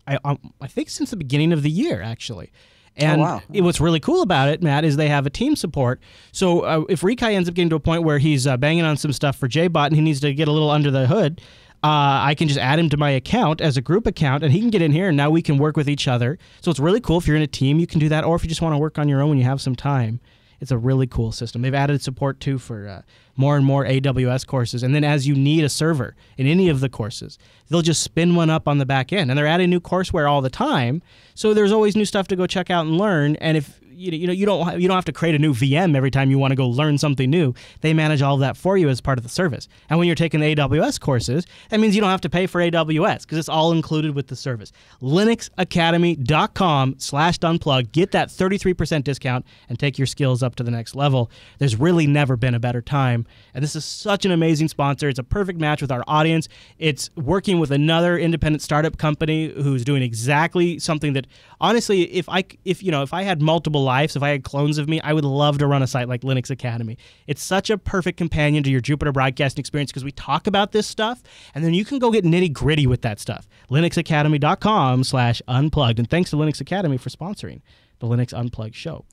I think since the beginning of the year, actually. And what's really cool about it, Matt, is they have a team support. So if Rikai ends up getting to a point where he's banging on some stuff for JBot and he needs to get a little under the hood, I can just add him to my account as a group account, and he can get in here, and now we can work with each other. So it's really cool. If you're in a team, you can do that, or if you just want to work on your own when you have some time. It's a really cool system. They've added support, too, for more and more AWS courses. And then as you need a server in any of the courses, they'll just spin one up on the back end. And they're adding new courseware all the time, so there's always new stuff to go check out and learn. And if you don't have to create a new VM every time you want to go learn something new. They manage all of that for you as part of the service. And when you're taking the AWS courses, that means you don't have to pay for AWS because it's all included with the service. linuxacademy.com/unplug. Get that 33% discount and take your skills up to the next level. There's really never been a better time. And this is such an amazing sponsor. It's a perfect match with our audience. It's working with another independent startup company who's doing exactly something that, honestly, if I had multiple lives, if I had clones of me, I would love to run a site like Linux Academy. It's such a perfect companion to your Jupyter broadcasting experience because we talk about this stuff, and then you can go get nitty gritty with that stuff. linuxacademy.com/unplugged. And thanks to Linux Academy for sponsoring the Linux Unplugged show.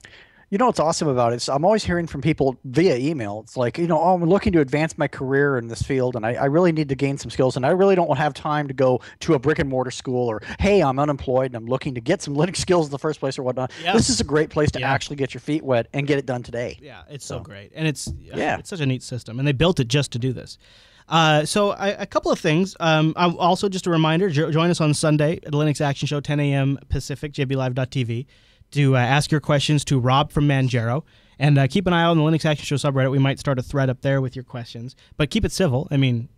You know what's awesome about it? I'm always hearing from people via email. It's like, oh, I'm looking to advance my career in this field, and I really need to gain some skills, and I really don't have time to go to a brick and mortar school, or, hey, I'm unemployed and I'm looking to get some Linux skills in the first place or whatnot. Yeah. This is a great place to actually get your feet wet and get it done today. Yeah, it's so great. And it's such a neat system, and they built it just to do this. So a couple of things. Also, just a reminder, join us on Sunday at the Linux Action Show, 10 a.m. Pacific, jblive.tv. to ask your questions to Rob from Manjaro. And keep an eye out on the Linux Action Show subreddit. We might start a thread up there with your questions. But keep it civil. I mean,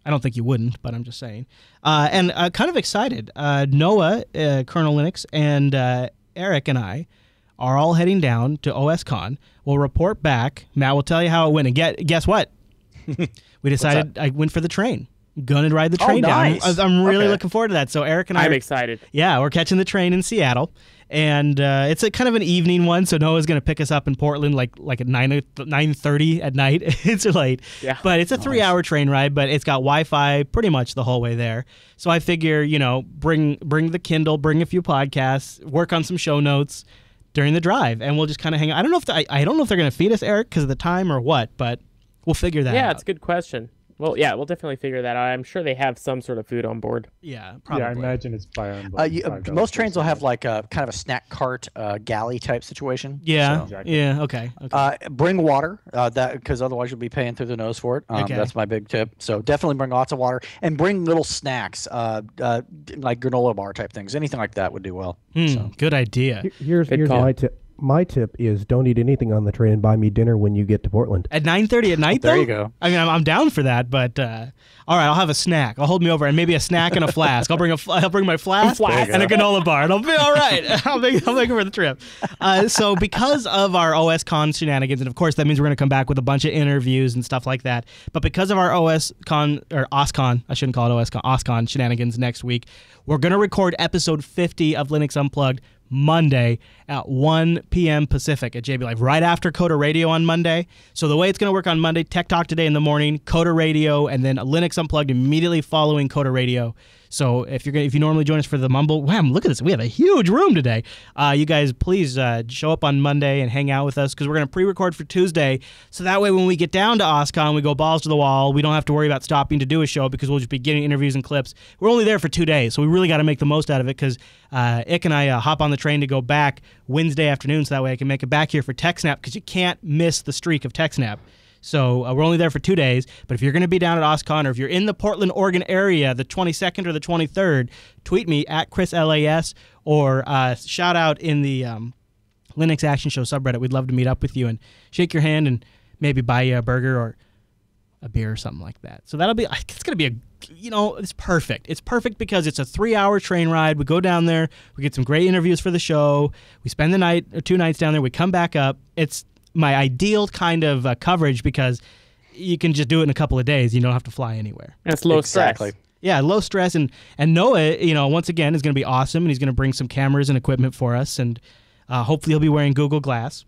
I don't think you wouldn't, but I'm just saying. And kind of excited. Noah, Kernel Linux, and Eric and I are all heading down to OSCon. We'll report back. Matt will tell you how it went. And guess what? We decided I went for the train. Going to ride the train down. I'm really looking forward to that. So Eric and I I'm excited. Yeah, we're catching the train in Seattle. And it's a kind of an evening one, so Noah's going to pick us up in Portland like at 9:30 at night. It's late, but it's a 3-hour train ride. But it's got Wi-Fi pretty much the whole way there. So I figure, bring the Kindle, bring a few podcasts, work on some show notes during the drive, and we'll just kind of hang out. I don't know if I don't know if they're going to feed us, Eric, because of the time or what, but we'll figure that out. Yeah, it's a good question. Well, yeah, we'll definitely figure that out. I'm sure they have some sort of food on board. Yeah, probably. Yeah, I imagine it's fire. Most trains will have like a kind of a snack cart galley type situation. Yeah, so. Exactly. Yeah, okay. Bring water, because otherwise you'll be paying through the nose for it. That's my big tip. So definitely bring lots of water and bring little snacks, like granola bar type things. Anything like that would do well. Good idea. Here's my tip. my tip is don't eat anything on the train and buy me dinner when you get to Portland. At 9:30 at night, There though? you go. I mean, I'm down for that, but all right, I'll have a snack. I'll hold me over, and maybe a snack and a flask. I'll bring my flask and a granola bar, and I'll be all right. I'll make it for the trip. So because of our OSCon shenanigans, and of course that means we're going to come back with a bunch of interviews and stuff like that, but because of our OSCon, I shouldn't call it OSCon shenanigans next week, we're going to record episode 50 of Linux Unplugged Monday at 1 p.m. Pacific at JB Live, right after Coda Radio on Monday. So the way it's going to work on Monday, Tech Talk today in the morning, Coda Radio, and then Linux Unplugged immediately following Coda Radio. So if you normally join us for the Mumble, wham, look at this. We have a huge room today. You guys, please show up on Monday and hang out with us because we're going to pre-record for Tuesday. So that way when we get down to OSCon, we go balls to the wall. We don't have to worry about stopping to do a show because we'll just be getting interviews and clips. We're only there for 2 days, so we really got to make the most out of it because Ick and I hop on the train to go back Wednesday afternoon so that way I can make it back here for TechSnap because you can't miss the streak of TechSnap. So we're only there for 2 days, but if you're going to be down at OSCon or if you're in the Portland, Oregon area, the 22nd or the 23rd, tweet me at ChrisLAS or shout out in the Linux Action Show subreddit. We'd love to meet up with you and shake your hand and maybe buy you a burger or a beer or something like that. So it's going to be it's perfect. It's perfect because it's a 3-hour train ride. We go down there, we get some great interviews for the show, we spend the night or 2 nights down there, we come back up. It's my ideal kind of coverage because you can just do it in a couple of days. You don't have to fly anywhere. It's low stress. Yeah, low stress. And Noah, once again, is going to be awesome, and he's going to bring some cameras and equipment for us, and hopefully he'll be wearing Google Glass.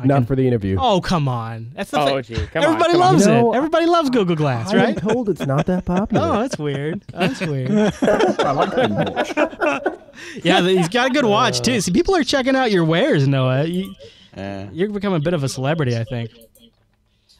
Not for the interview. Oh, come on. That's the thing. Gee, Everybody loves it. Everybody loves Google Glass, right? I'm told it's not that popular. Oh, that's weird. That's weird. I like that watch. Yeah, he's got a good watch, too. See, people are checking out your wares, Noah. You're becoming a bit of a celebrity, I think.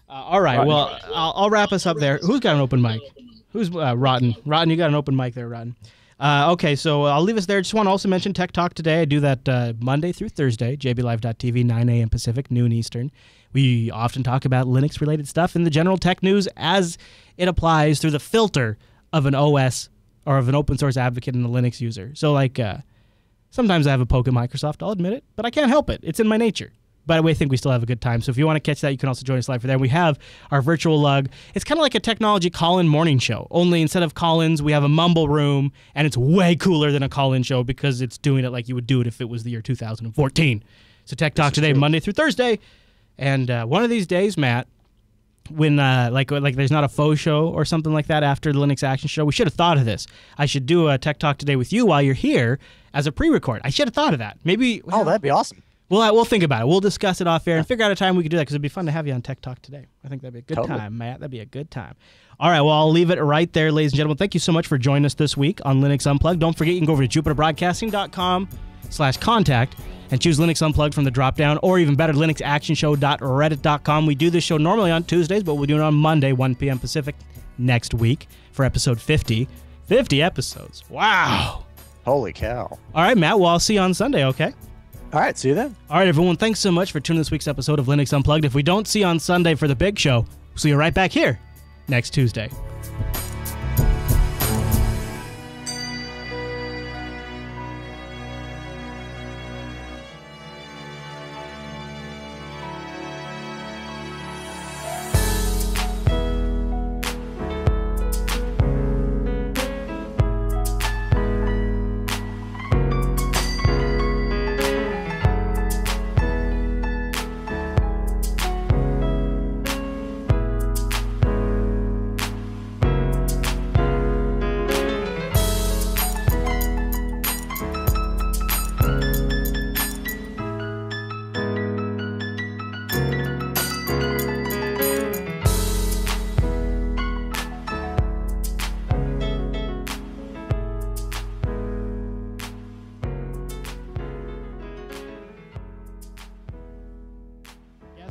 All right, well, I'll wrap us up there. Who's got an open mic? Who's Rotten? Rotten, you got an open mic there, Rotten. Okay, so I'll leave us there. Just want to also mention Tech Talk today. I do that Monday through Thursday, jblive.tv, 9 a.m. Pacific, noon Eastern. We often talk about Linux-related stuff and the general tech news as it applies through the filter of an OS or of an open source advocate and a Linux user. So, sometimes I have a poke at Microsoft, I'll admit it, but I can't help it. It's in my nature. But I think we still have a good time. So if you want to catch that, you can also join us live for there. We have our virtual lug. It's kind of like a technology call-in morning show. Only instead of call-ins, we have a mumble room, and it's way cooler than a call-in show because it's doing it like you would do it if it was the year 2014. So Tech Talk today, Monday through Thursday. And one of these days, Matt, when like there's not a faux show or something like that after the Linux Action Show, we should have thought of this. I should do a Tech Talk today with you while you're here as a pre-record. I should have thought of that. Maybe. Oh, that'd be awesome. We'll think about it. We'll discuss it off air and figure out a time we could do that because it'd be fun to have you on Tech Talk today. I think that'd be a good time, Matt. That'd be a good time. All right, well, I'll leave it right there, ladies and gentlemen. Thank you so much for joining us this week on Linux Unplugged. Don't forget, you can go over to jupiterbroadcasting.com/contact and choose Linux Unplugged from the drop-down, or even better, linuxactionshow.reddit.com. We do this show normally on Tuesdays, but we'll do it on Monday, 1 p.m. Pacific next week for episode 50. 50 episodes. Wow. Holy cow. All right, Matt, well, I'll see you on Sunday, okay? All right, see you then. All right, everyone, thanks so much for tuning this week's episode of Linux Unplugged. If we don't see you on Sunday for the big show, we'll see you right back here next Tuesday.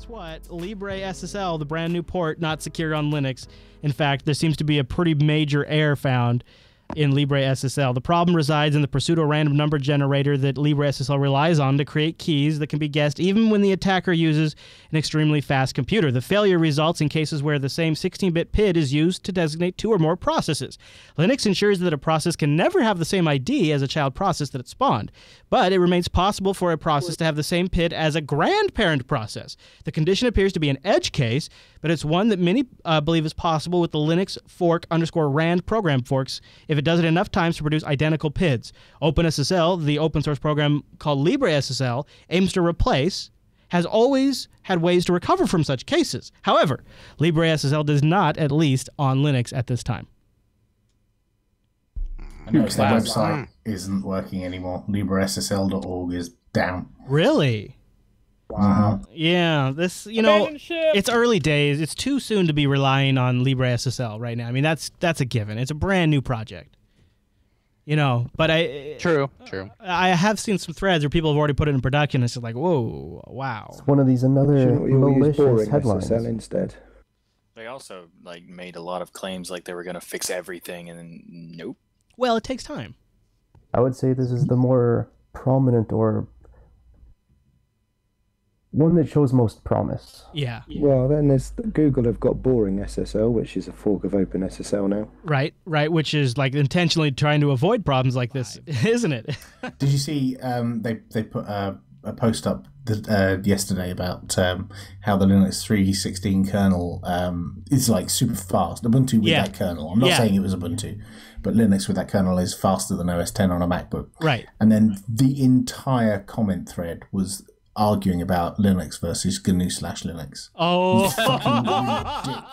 What? Libre SSL, the brand new port, not secure on Linux. In fact, there seems to be a pretty major error found in LibreSSL. The problem resides in the pseudo-random number generator that LibreSSL relies on to create keys that can be guessed even when the attacker uses an extremely fast computer. The failure results in cases where the same 16-bit PID is used to designate 2 or more processes. Linux ensures that a process can never have the same ID as a child process that it spawned, but it remains possible for a process to have the same PID as a grandparent process. The condition appears to be an edge case, but it's one that many believe is possible with the Linux fork_rand program forks if it does it enough times to produce identical PIDs. OpenSSL, the open source program called LibreSSL, aims to replace, has always had ways to recover from such cases. However, LibreSSL does not, at least on Linux at this time. I noticed their website isn't working anymore. LibreSSL.org is down. Really? Wow. Yeah, this, it's early days. It's too soon to be relying on LibreSSL right now. I mean, that's a given. It's a brand new project. But True. I have seen some threads where people have already put it in production. It's just like, whoa, wow. It's one of these another malicious headlines. SSL instead. They also made a lot of claims like they were going to fix everything, and then nope. Well, it takes time. I would say this is the more prominent or one that shows most promise. Yeah. Well, then there's Google have got Boring SSL, which is a fork of OpenSSL now. Right, which is like intentionally trying to avoid problems like this, isn't it? Did you see they put a post up yesterday about how the Linux 3.16 kernel is like super fast. Ubuntu with that kernel. I'm not saying it was Ubuntu, but Linux with that kernel is faster than OS 10 on a MacBook. Right. And then the entire comment thread was arguing about Linux versus GNU/Linux. Oh, fucking ridiculous.